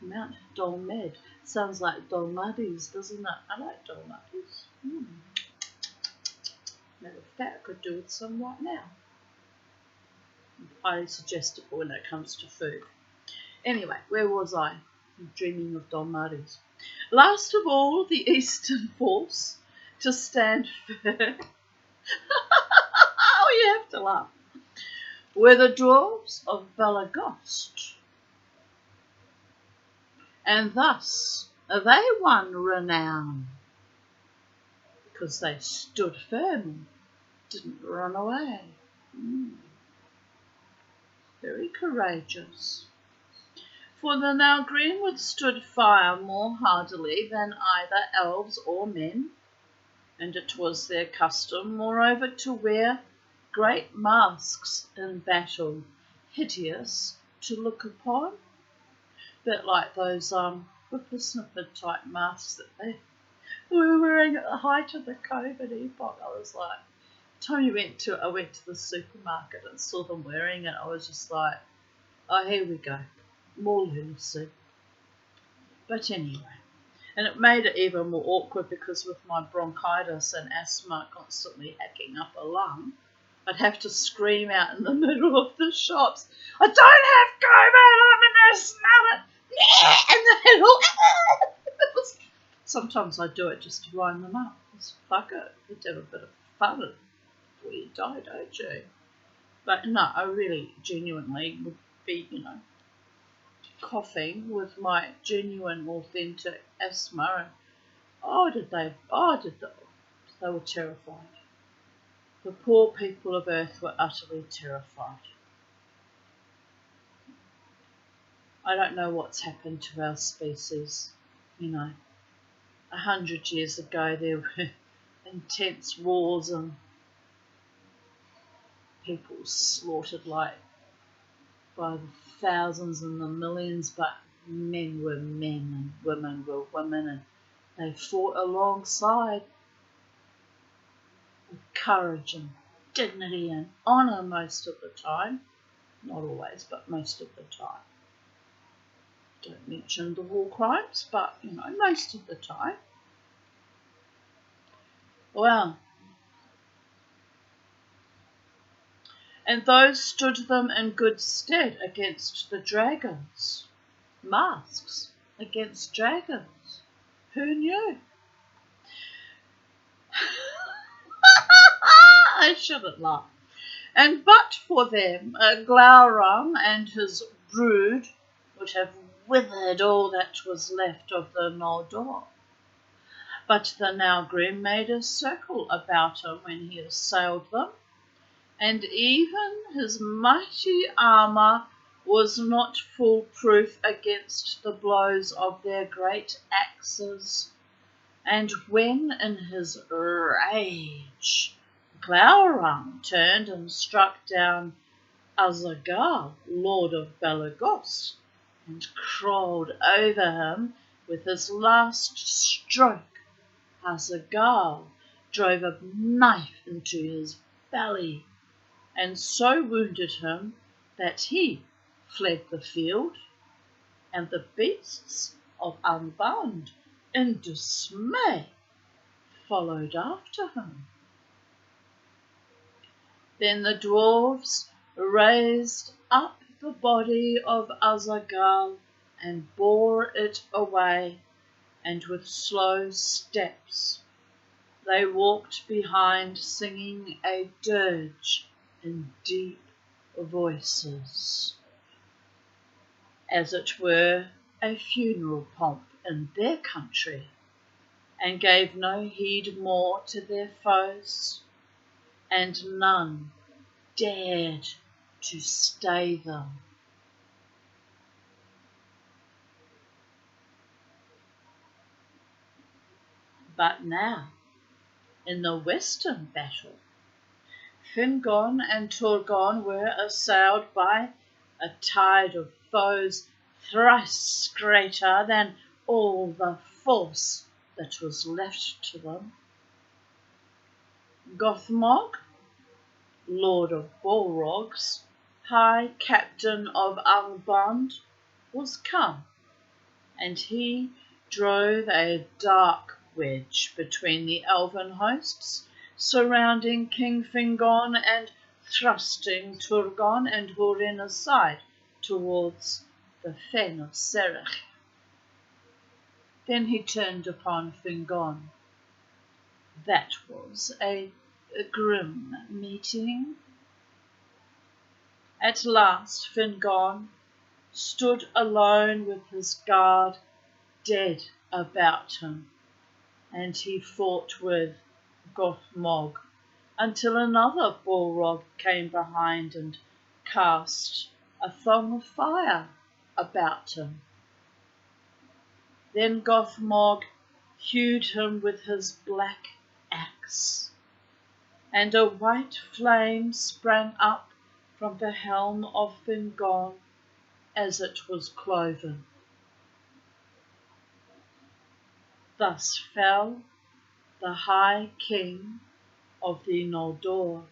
Mount Dolmed sounds like Dolmades, doesn't it? I like Dolmades. Matter of fact, I could do with some right now. Highly suggestible when it comes to food. Anyway, where was I? I'm dreaming of Dolmades. Last of all, the eastern force to stand firm. Oh, you have to laugh. Were the dwarves of Belagost. And thus they won renown, because they stood firm and didn't run away. Very courageous. For the Nalgrim withstood fire more hardily than either elves or men, and it was their custom, moreover, to wear great masks in battle, hideous to look upon, bit like those whippersnipper type masks that they were wearing at the height of the COVID epoch. I was like, I went to the supermarket and saw them wearing it. I was just like, oh, here we go, more lunacy. But anyway, and it made it even more awkward because with my bronchitis and asthma constantly hacking up a lung, I'd have to scream out in the middle of the shops, I don't have COVID, I'm in there, smell it. And then sometimes I do it just to wind them up. Just fuck it. You'd have a bit of fun before you die, don't you? But no, I really genuinely would be, coughing with my genuine, authentic asthma. And they were terrified. The poor people of Earth were utterly terrified. I don't know what's happened to our species. 100 years ago there were intense wars and people slaughtered like by the thousands and the millions, but men were men and women were women, and they fought alongside with courage and dignity and honour most of the time. Not always, but most of the time. Don't mention the war crimes, but most of the time. Well, and those stood them in good stead against the dragons. Masks against dragons. Who knew? I shouldn't laugh. And but for them, Glaurung and his brood would have withered all that was left of the Noldor. But the Nalgrim made a circle about him when he assailed them, and even his mighty armour was not foolproof against the blows of their great axes. And when in his rage Glaurung turned and struck down Azagal, Lord of Belagost, and crawled over him with his last stroke, Azagal drove a knife into his belly, and so wounded him that he fled the field, and the beasts of Unbound, in dismay, followed after him. Then the dwarves raised up the body of Azagal and bore it away, and with slow steps They walked behind, singing a dirge in deep voices, as it were a funeral pomp in their country, and gave no heed more to their foes, and none dared to stay them. But now, in the western battle, Fingon and Turgon were assailed by a tide of foes thrice greater than all the force that was left to them. Gothmog, Lord of Balrogs, High Captain of Angband, was come, and he drove a dark wedge between the elven hosts, surrounding King Fingon and thrusting Turgon and Húrin aside towards the fen of Serech. Then he turned upon Fingon. That was a grim meeting. At last Fingon stood alone with his guard dead about him, and he fought with Gothmog until another Balrog came behind and cast a thong of fire about him. Then Gothmog hewed him with his black axe, and a white flame sprang up from the helm of Fingon as it was cloven. Thus fell the High King of the Noldor,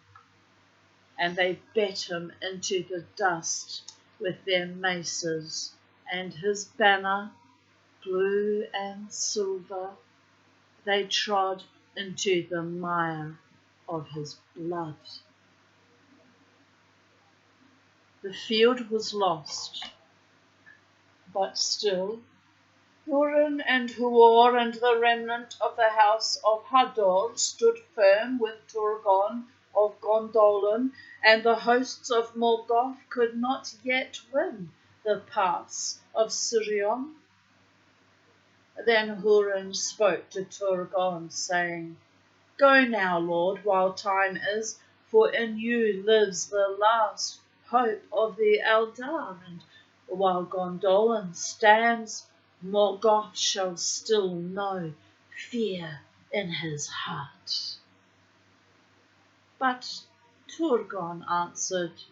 and they bet him into the dust with their maces, and his banner, blue and silver, they trod into the mire of his blood. The field was lost, but still Húrin and Huor and the remnant of the house of Hador stood firm with Turgon of Gondolin, and the hosts of Morgoth could not yet win the pass of Sirion. Then Húrin spoke to Turgon, saying, Go now, Lord, while time is, for in you lives the last hope of the Eldar, and while Gondolin stands, Morgoth shall still know fear in his heart. But Turgon answered,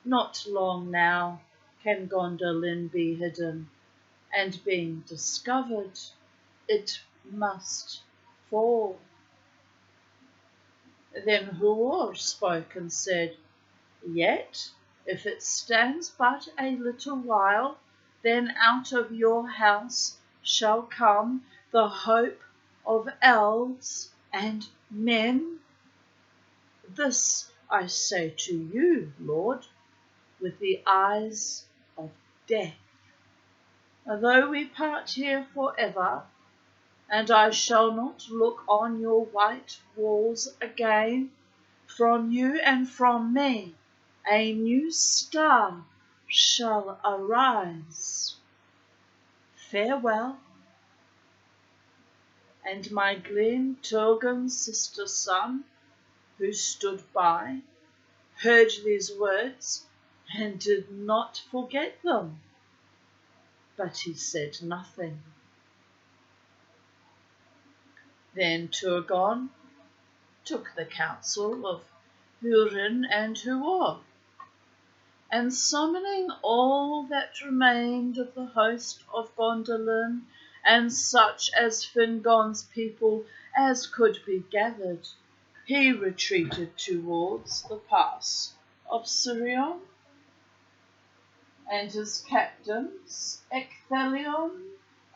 Not long now can Gondolin be hidden, and being discovered, it must fall. Then Huor spoke and said, Yet, if it stands but a little while, then out of your house shall come the hope of elves and men. This I say to you, Lord, with the eyes of death. Though we part here forever, and I shall not look on your white walls again, from you and from me a new star shall arise. Farewell. And my Glen Turgon's sister son, who stood by, heard these words and did not forget them, but he said nothing. Then Turgon took the counsel of Húrin and Huor, and summoning all that remained of the host of Gondolin, and such as Fingon's people as could be gathered, he retreated towards the pass of Sirion, and his captains, Ecthelion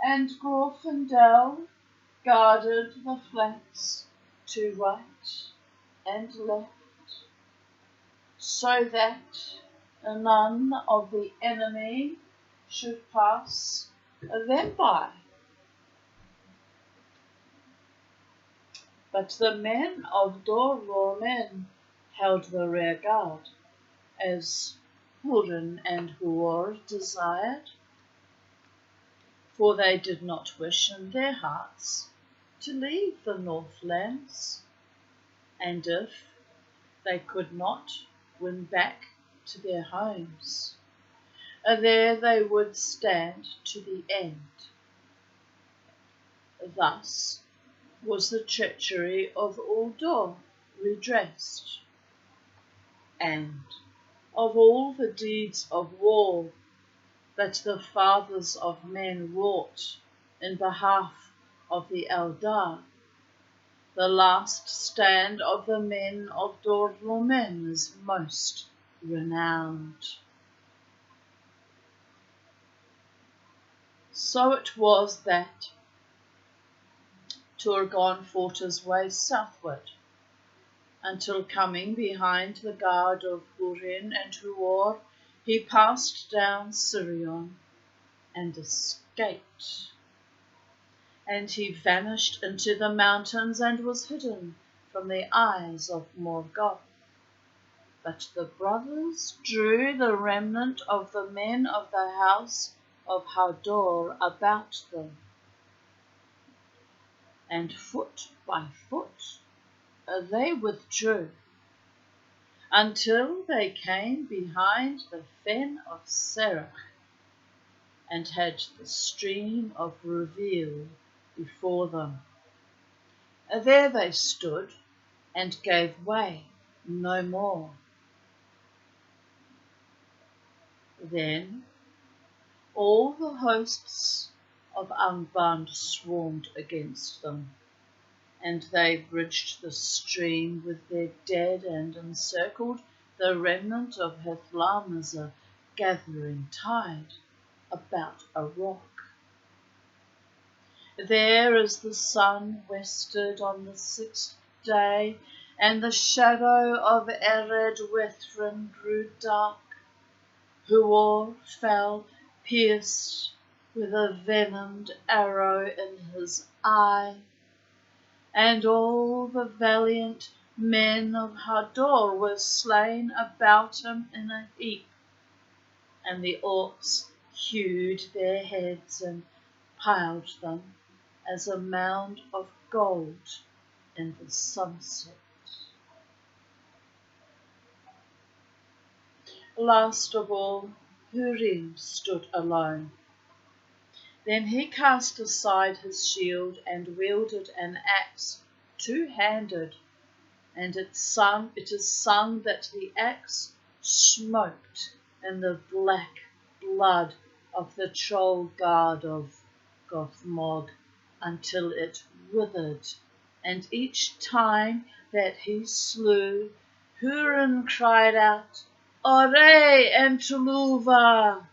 and Glorfindel, guarded the flanks to right and left, so that none of the enemy should pass them by. But the men of Dor Lomen held the rear guard, as Hurin and Huor desired, for they did not wish in their hearts to leave the Northlands, and if they could not win back to their homes, there they would stand to the end. Thus was the treachery of Uldor redressed, and of all the deeds of war that the fathers of men wrought in behalf of the Eldar, the last stand of the men of Dor Lomen is most renowned. So it was that Turgon fought his way southward, until coming behind the guard of Hurin and Huor, he passed down Sirion and escaped. And he vanished into the mountains and was hidden from the eyes of Morgoth. But the brothers drew the remnant of the men of the house of Hador about them, and foot by foot they withdrew, until they came behind the fen of Serach, and had the stream of Reveal before them. There they stood, and gave way no more. Then all the hosts of Angband swarmed against them, and they bridged the stream with their dead and encircled the remnant of Hithlam as a gathering tide about a rock. There as the sun wested on the 6th day, and the shadow of Ered Wethrin grew dark, Huor fell pierced with a venomed arrow in his eye, and all the valiant men of Hador were slain about him in a heap, and the orcs hewed their heads and piled them as a mound of gold in the sunset. Last of all, Hurin stood alone. Then he cast aside his shield and wielded an axe two-handed, and it is sung that the axe smoked in the black blood of the troll guard of Gothmog until it withered, and each time that he slew, Hurin cried out, Ore and Tuluva,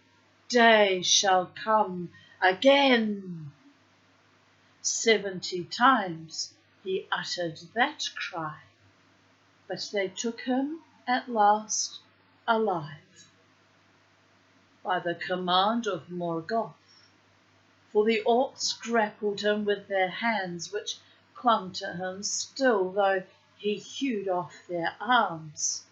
day shall come again. 70 times he uttered that cry, but they took him at last alive by the command of Morgoth, for the orcs grappled him with their hands, which clung to him still, though he hewed off their arms,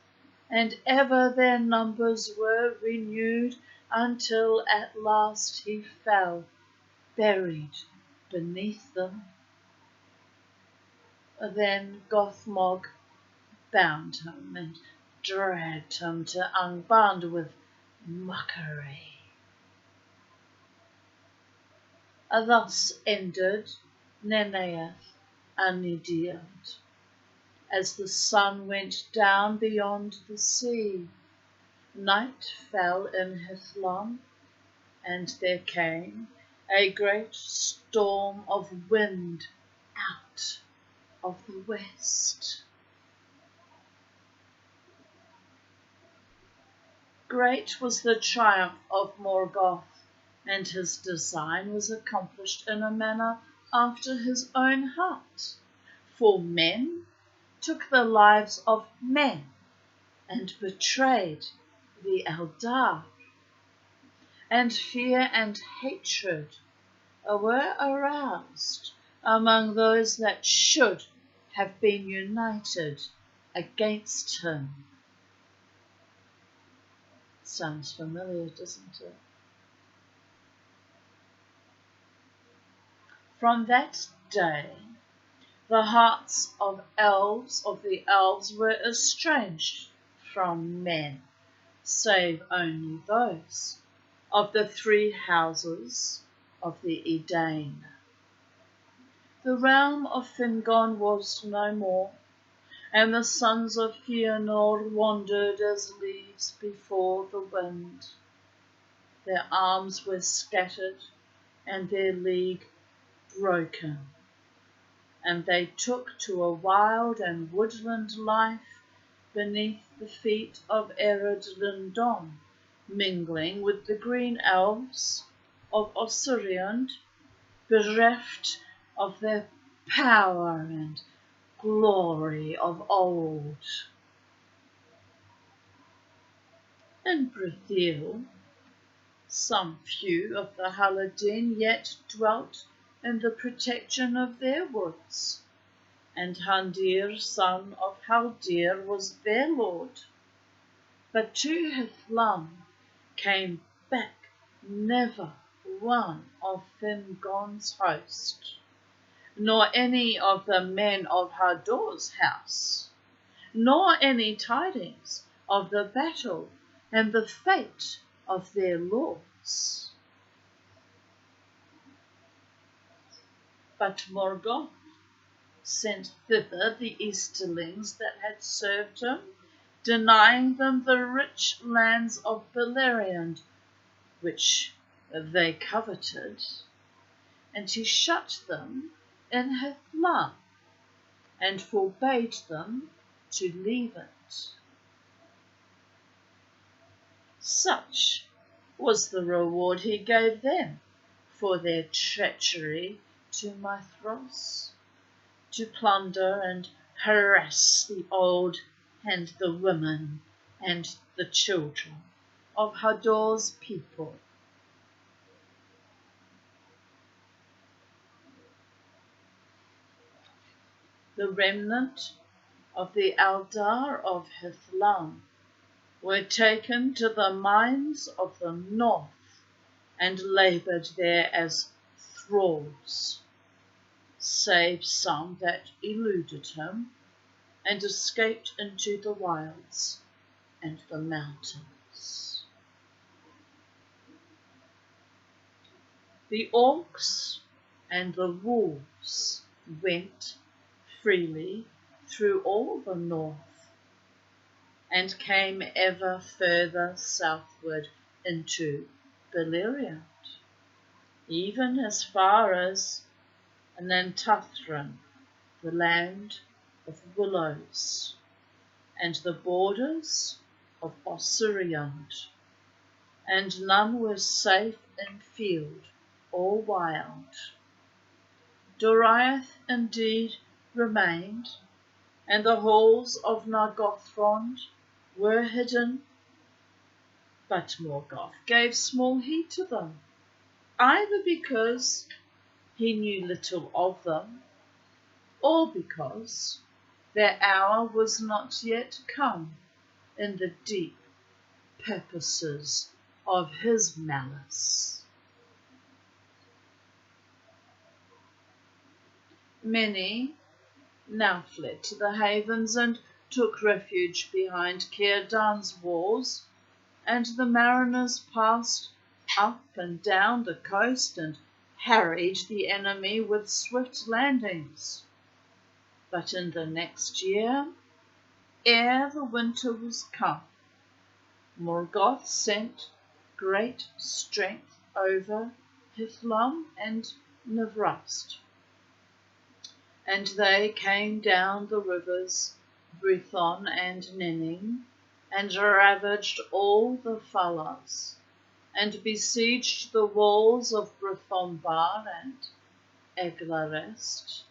and ever their numbers were renewed, until at last he fell, buried beneath them. Then Gothmog bound him and dragged him to Angband with mockery. Thus ended Neneth Anidiad, as the sun went down beyond the sea. Night fell in Hithlam, and there came a great storm of wind out of the west. Great was the triumph of Morgoth, and his design was accomplished in a manner after his own heart. For men took the lives of men and betrayed the Eldar, and fear and hatred were aroused among those that should have been united against him. Sounds familiar, doesn't it? From that day, the hearts of the elves were estranged from men, save only those of the 3 houses of the Edain. The realm of Fingon was no more, and the sons of Fëanor wandered as leaves before the wind. Their arms were scattered, and their league broken, and they took to a wild and woodland life beneath the feet of Ered Lindon, mingling with the green elves of Osiriand, bereft of their power and glory of old. In Brithiel, some few of the Haladin yet dwelt in the protection of their woods, and Handir, son of Haldir, was their lord. But to Hithlam came back never one of Fingon's host, nor any of the men of Hador's house, nor any tidings of the battle and the fate of their lords. But Morgoth sent thither the Easterlings that had served him, denying them the rich lands of Beleriand, which they coveted, and he shut them in Hithlam, and forbade them to leave it. Such was the reward he gave them for their treachery to Mathros, to plunder and harass the old and the women and the children of Hador's people. The remnant of the Eldar of Hithlam were taken to the mines of the north and laboured there as thralls, save some that eluded him and escaped into the wilds and the mountains. The orcs and the wolves went freely through all the north and came ever further southward into Beleriand, even as far as Nantathran, the land of willows, and the borders of Osiriand, and none were safe in field or wild. Doriath indeed remained, and the halls of Nargothrond were hidden, but Morgoth gave small heed to them, either because he knew little of them, or because their hour was not yet come in the deep purposes of his malice. Many now fled to the havens and took refuge behind Círdan's walls, and the mariners passed up and down the coast and harried the enemy with swift landings. But in the next year, ere the winter was come, Morgoth sent great strength over Hithlam and Navrast, and they came down the rivers Brython and Nenning, and ravaged all the Falas, and besieged the walls of Brythonbar and Eglarest.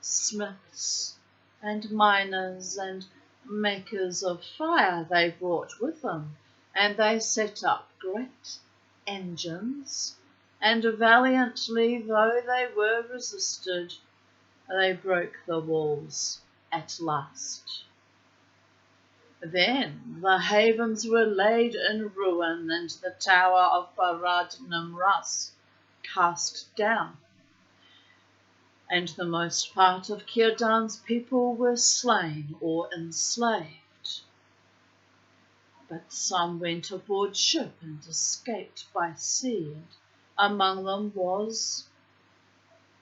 Smiths and miners and makers of fire they brought with them, and they set up great engines, and valiantly though they were resisted, they broke the walls at last. Then the havens were laid in ruin, and the tower of Barad Nimras cast down, and the most part of Kirdan's people were slain or enslaved. But some went aboard ship and escaped by sea, and among them was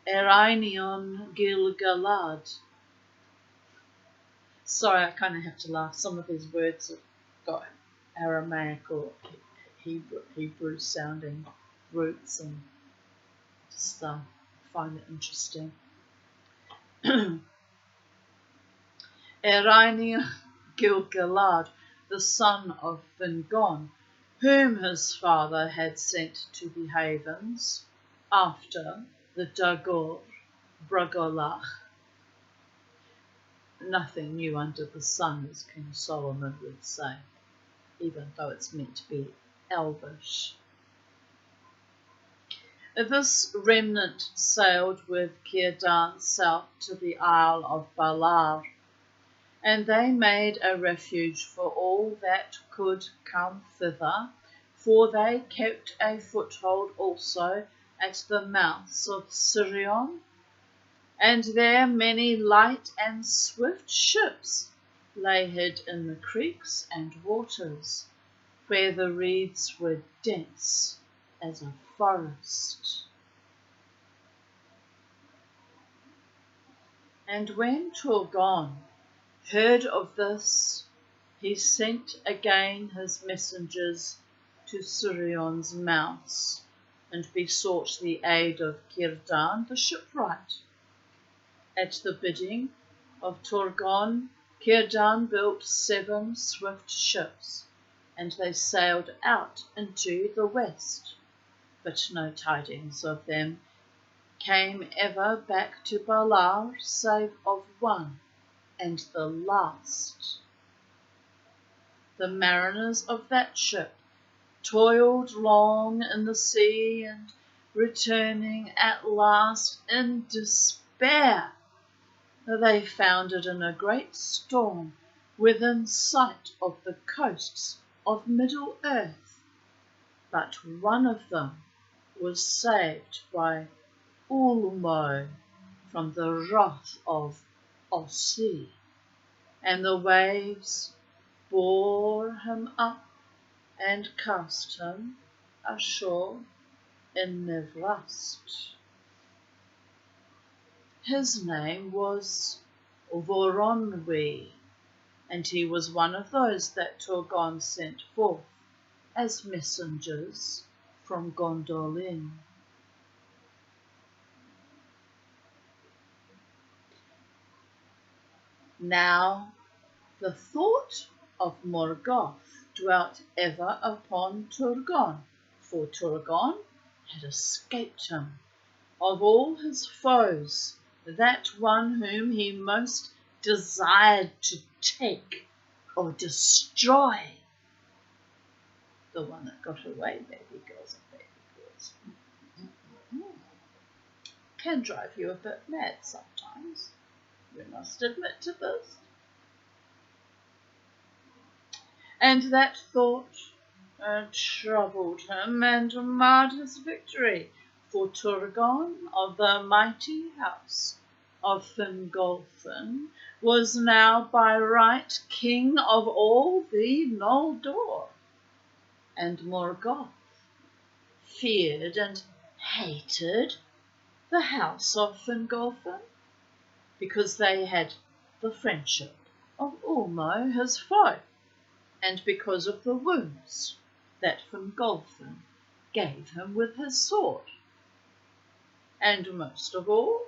Erainion Gil-galad. Sorry, I kind of have to laugh. Some of these words have got Aramaic or Hebrew sounding roots, and just find it interesting. Erainion Gil-galad, the son of Fingon, whom his father had sent to the havens after the Dagor Bragolach. Nothing new under the sun, as King Solomon would say, even though it's meant to be elvish. This remnant sailed with Círdan south to the Isle of Balar, and they made a refuge for all that could come thither, for they kept a foothold also at the mouths of Sirion, and there many light and swift ships lay hid in the creeks and waters, where the reeds were dense as a forest. And when Turgon heard of this, he sent again his messengers to Sirion's mouths, and besought the aid of Círdan the shipwright. At the bidding of Turgon, Círdan built 7 swift ships, and they sailed out into the west, but no tidings of them came ever back to Balar, save of one, and the last. The mariners of that ship toiled long in the sea, and returning at last in despair, they foundered in a great storm within sight of the coasts of Middle-earth. But one of them was saved by Ulmo from the wrath of Ossi, and the waves bore him up and cast him ashore in Nevrast. His name was Voronwy, and he was one of those that Turgon sent forth as messengers from Gondolin. Now the thought of Morgoth dwelt ever upon Turgon, for Turgon had escaped him of all his foes, that one whom he most desired to take or destroy. The one that got away, baby girls and baby girls. Can drive you a bit mad sometimes. We must admit to this. And that thought troubled him and marred his victory, for Turgon of the mighty house of Fingolfin was now by right king of all the Noldor, and Morgoth feared and hated the house of Fingolfin, because they had the friendship of Ulmo his foe, and because of the wounds that Fingolfin gave him with his sword, and most of all,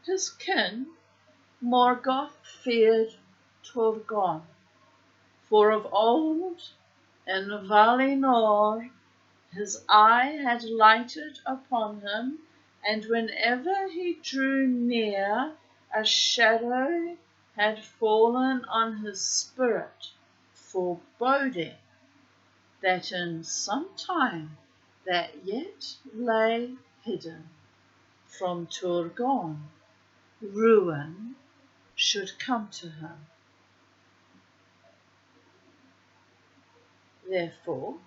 his kin Morgoth feared Turgon, for of old in Valinor his eye had lighted upon him, and whenever he drew near, a shadow had fallen on his spirit, foreboding that in some time that yet lay hidden from Turgon ruin should come to him. Therefore,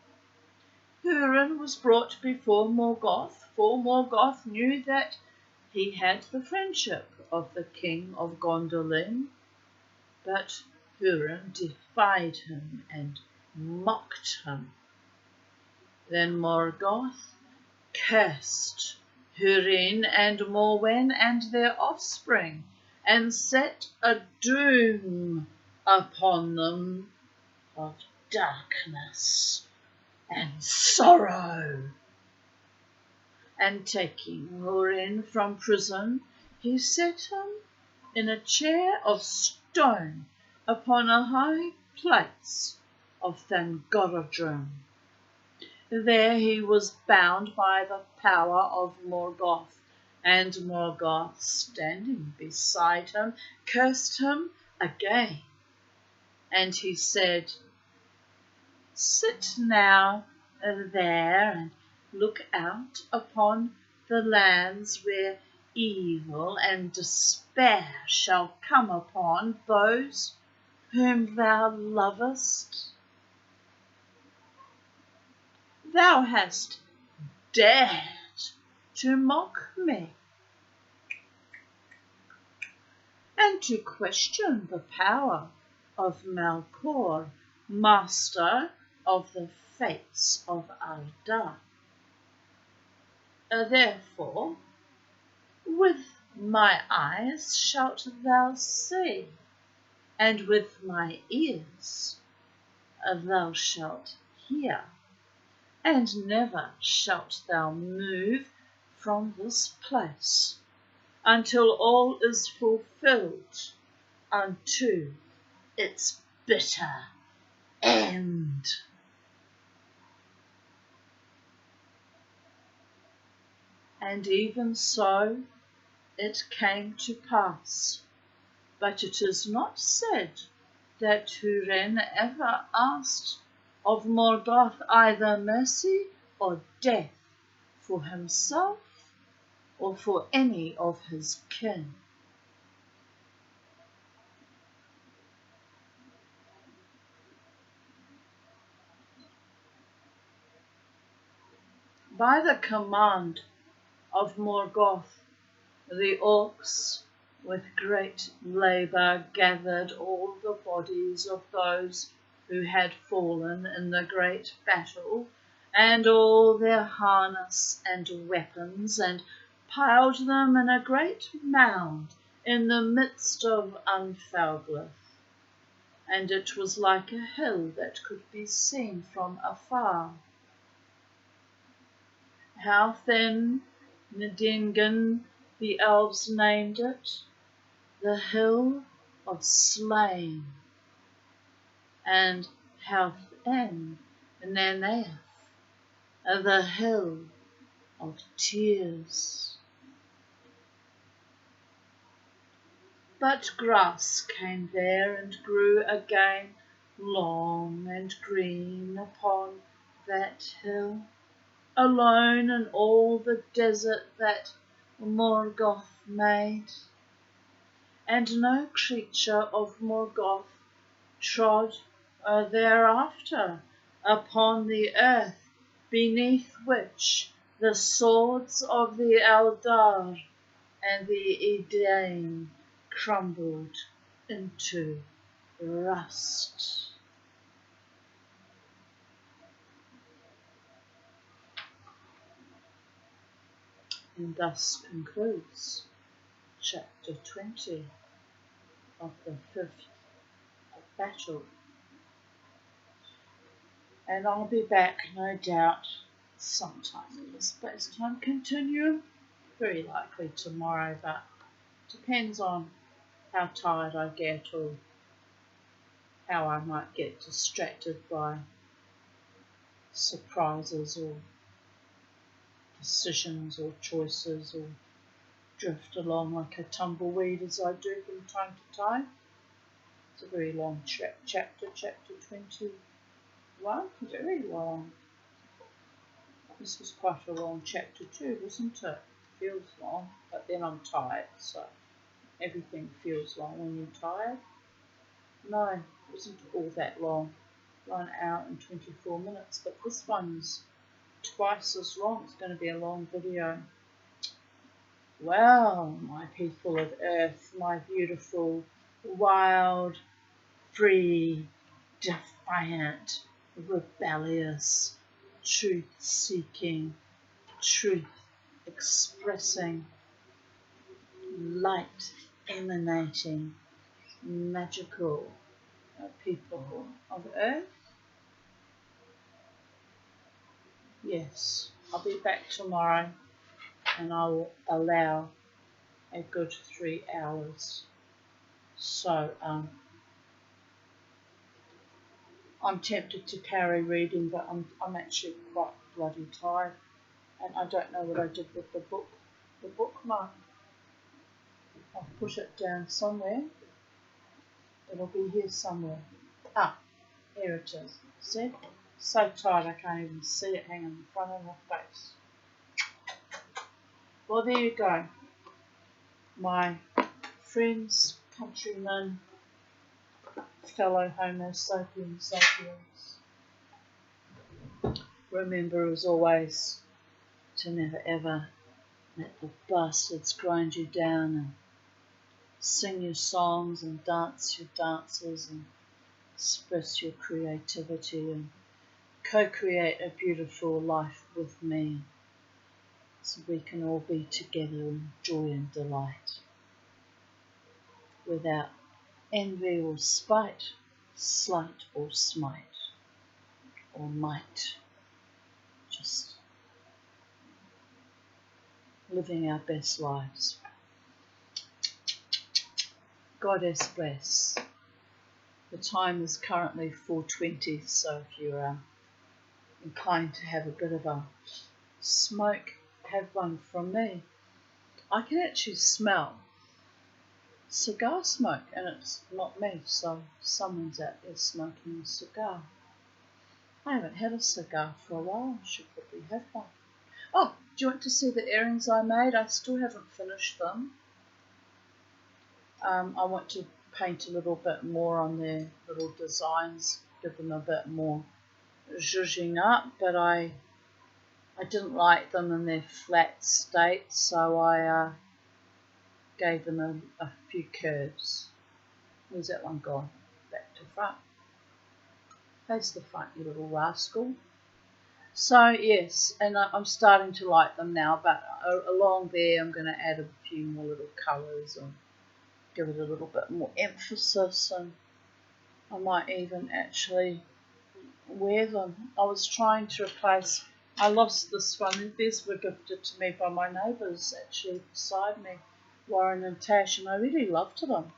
Hurin was brought before Morgoth, for Morgoth knew that he had the friendship of the king of Gondolin, but Hurin defied him and mocked him. Then Morgoth cursed Hurin and Morwen and their offspring, and set a doom upon them of darkness and sorrow. And taking Hurin from prison, he set him in a chair of stone upon a high place of Thangorodrim. There he was bound by the power of Morgoth, and Morgoth, standing beside him, cursed him again. And he said, "Sit now there and look out upon the lands where evil and despair shall come upon those whom thou lovest. Thou hast dared to mock me and to question the power of Melkor, master of the fates of Arda. Therefore, with my eyes shalt thou see, and with my ears thou shalt hear, and never shalt thou move from this place until all is fulfilled unto its bitter end." And even so it came to pass, but it is not said that Hurin ever asked of Morgoth either mercy or death for himself or for any of his kin. By the command of Morgoth, the orcs with great labour gathered all the bodies of those who had fallen in the great battle, and all their harness and weapons, and piled them in a great mound in the midst of Anfalglith. And it was like a hill that could be seen from afar. How then Ndingan the elves named it, the Hill of Slain, and how then Nanaeth, the Hill of Tears. But grass came there and grew again long and green upon that hill, alone in all the desert that Morgoth made, and no creature of Morgoth trod thereafter upon the earth beneath which the swords of the Eldar and the Edain crumbled into rust. And thus concludes chapter 20 of the 5th battle. And I'll be back, no doubt, sometime in the space-time continuum, very likely tomorrow, but depends on how tired I get or how I might get distracted by surprises or decisions or choices, or drift along like a tumbleweed as I do from time to time. It's a very long chapter 21, very long. This was quite a long chapter too, wasn't it? Feels long, but then I'm tired, so everything feels long when you're tired. No, it wasn't all that long. 1 hour and 24 minutes, but this one's twice as long. It's going to be a long video. Well, my people of Earth, my beautiful, wild, free, defiant, rebellious, truth-seeking, truth-expressing, light emanating, magical people of Earth. Yes, I'll be back tomorrow and I will allow a good 3 hours. So, I'm tempted to carry reading, but I'm actually quite bloody tired, and I don't know what I did with the bookmark. I'll put it down somewhere. It'll be here somewhere. Ah, here it is. See? So tired I can't even see it hanging in front of my face. Well, there you go. My friends, countrymen, fellow Homo sapiens sapiens. Remember, as always, to never ever let the bastards grind you down, and sing your songs and dance your dances and express your creativity and co-create a beautiful life with me, so we can all be together in joy and delight without envy or spite, slight or smite or might, just living our best lives. Goddess bless. The time is currently 4:20, so if you're inclined to have a bit of a smoke, have one from me. I can actually smell cigar smoke, and it's not me, so someone's out there smoking a cigar. I haven't had a cigar for a while. I should probably have one. Oh, do you want to see the earrings I made? I still haven't finished them. I want to paint a little bit more on their little designs, give them a bit more zhuzhing up, but I didn't like them in their flat state, so I gave them a few curves. Where's that one gone? Back to front. Face the front, you little rascal. So yes, and I'm starting to like them now, but along there I'm going to add a few more little colours and give it a little bit more emphasis, and I might even actually wear them. I was trying to replace, I lost this one. These were gifted to me by my neighbours actually beside me, Warren and Tash, and I really loved them.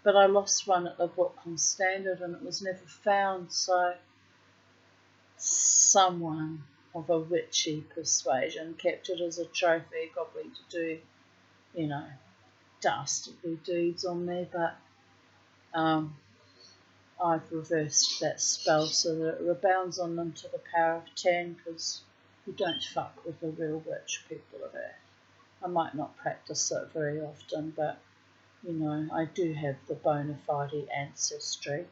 But I lost one at the Brooklyn Standard and it was never found, so someone of a witchy persuasion kept it as a trophy, probably to do, you know, dastardly deeds on me, but I've reversed that spell so that it rebounds on them to the power of 10, because you don't fuck with the real witch, people of Earth. I might not practice it very often, but you know, I do have the bona fide ancestry,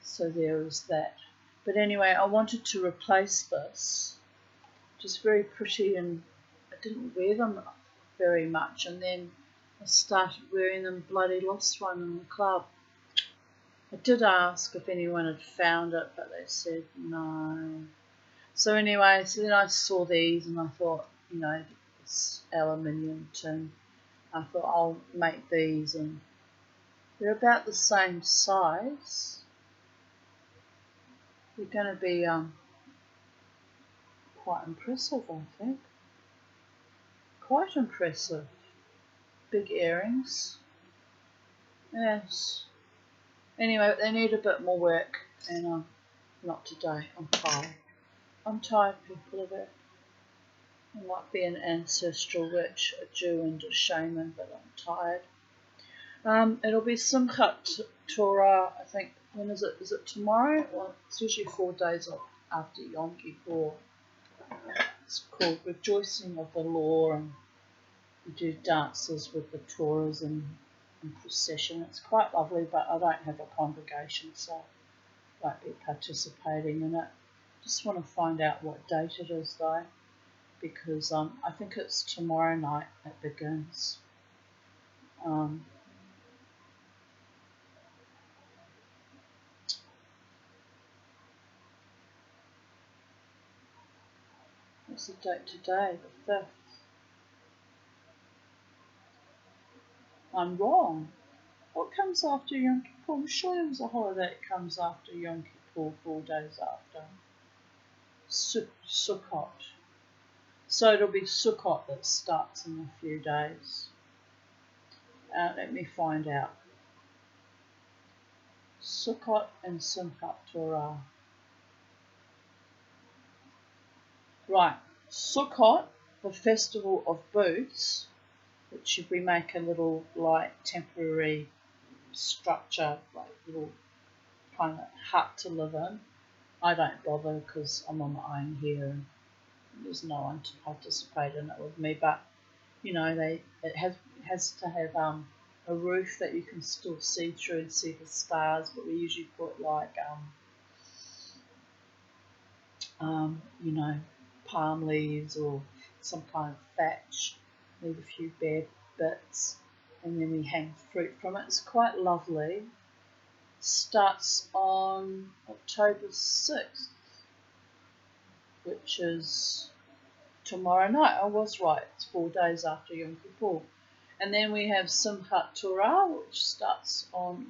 so there is that. But anyway, I wanted to replace this, just very pretty, and I didn't wear them very much, and then I started wearing them, bloody lost one in the club. I did ask if anyone had found it, but they said no. So anyway, so then I saw these and I thought, you know, this aluminium tin, I thought I'll make these, and they're about the same size. They're going to be quite impressive, I think. Quite impressive. Big earrings. Yes. Anyway, they need a bit more work, and not today. I'm tired. I'm tired, people of it. I might be an ancestral witch, a Jew and a shaman, but I'm tired. It'll be Simchat Torah, I think. When is it? Is it tomorrow? Well, it's usually 4 days after Yom Kippur. It's called Rejoicing of the Law, and we do dances with the Torahs and in procession. It's quite lovely, but I don't have a congregation, so I won't be participating in it. Just want to find out what date it is though, because I think it's tomorrow night it begins. What's the date today? The 5th. I'm wrong. What comes after Yom Kippur? I'm sure there was a holiday that comes after Yom Kippur, 4 days after. Sukkot. So it'll be Sukkot that starts in a few days. Let me find out. Sukkot and Simchat Torah. Right, Sukkot, the festival of booths, which we make a little like temporary structure, like little kind of hut to live in. I don't bother because I'm on my own here and there's no one to participate in it with me. But you know, it has to have a roof that you can still see through and see the stars. But we usually put like you know, palm leaves or some kind of thatch, leave a few bare bits, and then we hang fruit from it. It's quite lovely. Starts on October 6th, which is tomorrow night. I was right, it's 4 days after Yom Kippur. And then we have Simchat Torah, which starts on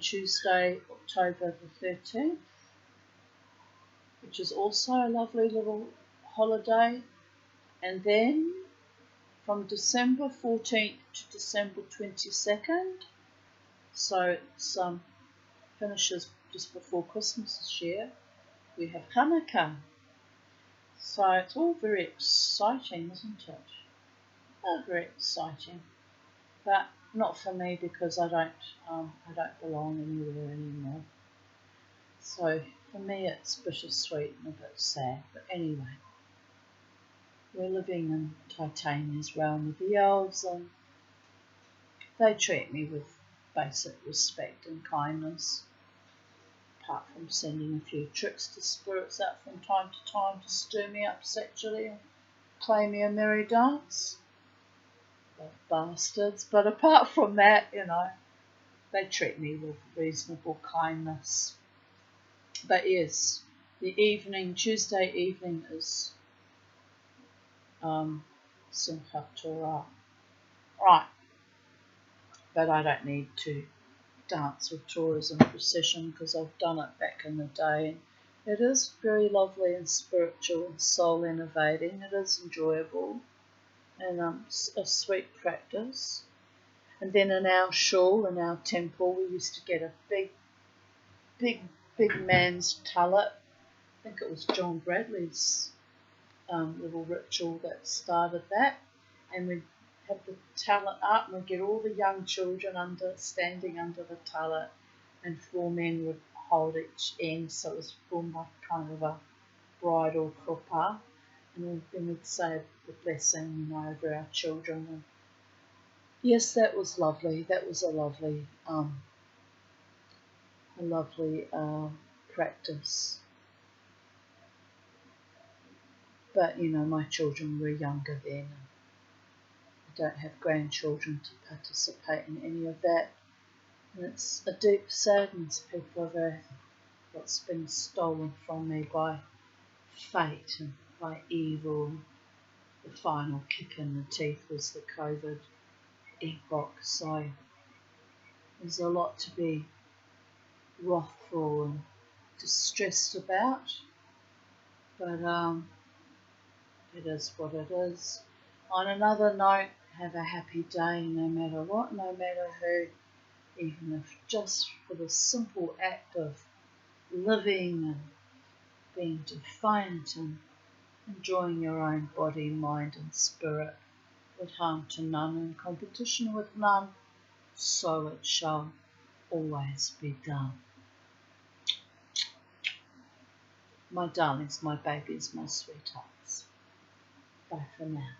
Tuesday, October the 13th, which is also a lovely little holiday. And then from December 14th to December 22nd, so it finishes just before Christmas this year, we have Hanukkah. So it's all very exciting, isn't it? All very exciting, but not for me because I don't belong anywhere anymore. So for me it's bittersweet and a bit sad. But anyway, we're living in Titania's realm with the elves, and they treat me with basic respect and kindness, apart from sending a few tricks to spirits out from time to time to stir me up sexually and play me a merry dance. Those bastards. But apart from that, you know, they treat me with reasonable kindness. But yes, the evening, Tuesday evening, is Simchat Torah. Right, but I don't need to dance with Torahs in procession because I've done it back in the day. It is very lovely and spiritual and soul innovating. It is enjoyable and a sweet practice. And then in our shul, in our temple, we used to get a big man's tallit. I think it was John Bradley's little ritual that started that. And we'd have the tallit up and we'd get all the young children standing under the tallit, and 4 men would hold each end, so it was formed like kind of a bridal chuppah. And then we'd say the blessing, you know, over our children. And yes, that was lovely. That was a lovely practice. But you know, my children were younger then. I don't have grandchildren to participate in any of that. And it's a deep sadness, people of Earth, what's been stolen from me by fate and by evil. The final kick in the teeth was the COVID epoch. So there's a lot to be wrathful and distressed about. But it is what it is. On another note, have a happy day no matter what, no matter who, even if just for the simple act of living and being defiant and enjoying your own body, mind and spirit with harm to none and competition with none, so it shall always be done. My darlings, my babies, my sweethearts. Bye for now.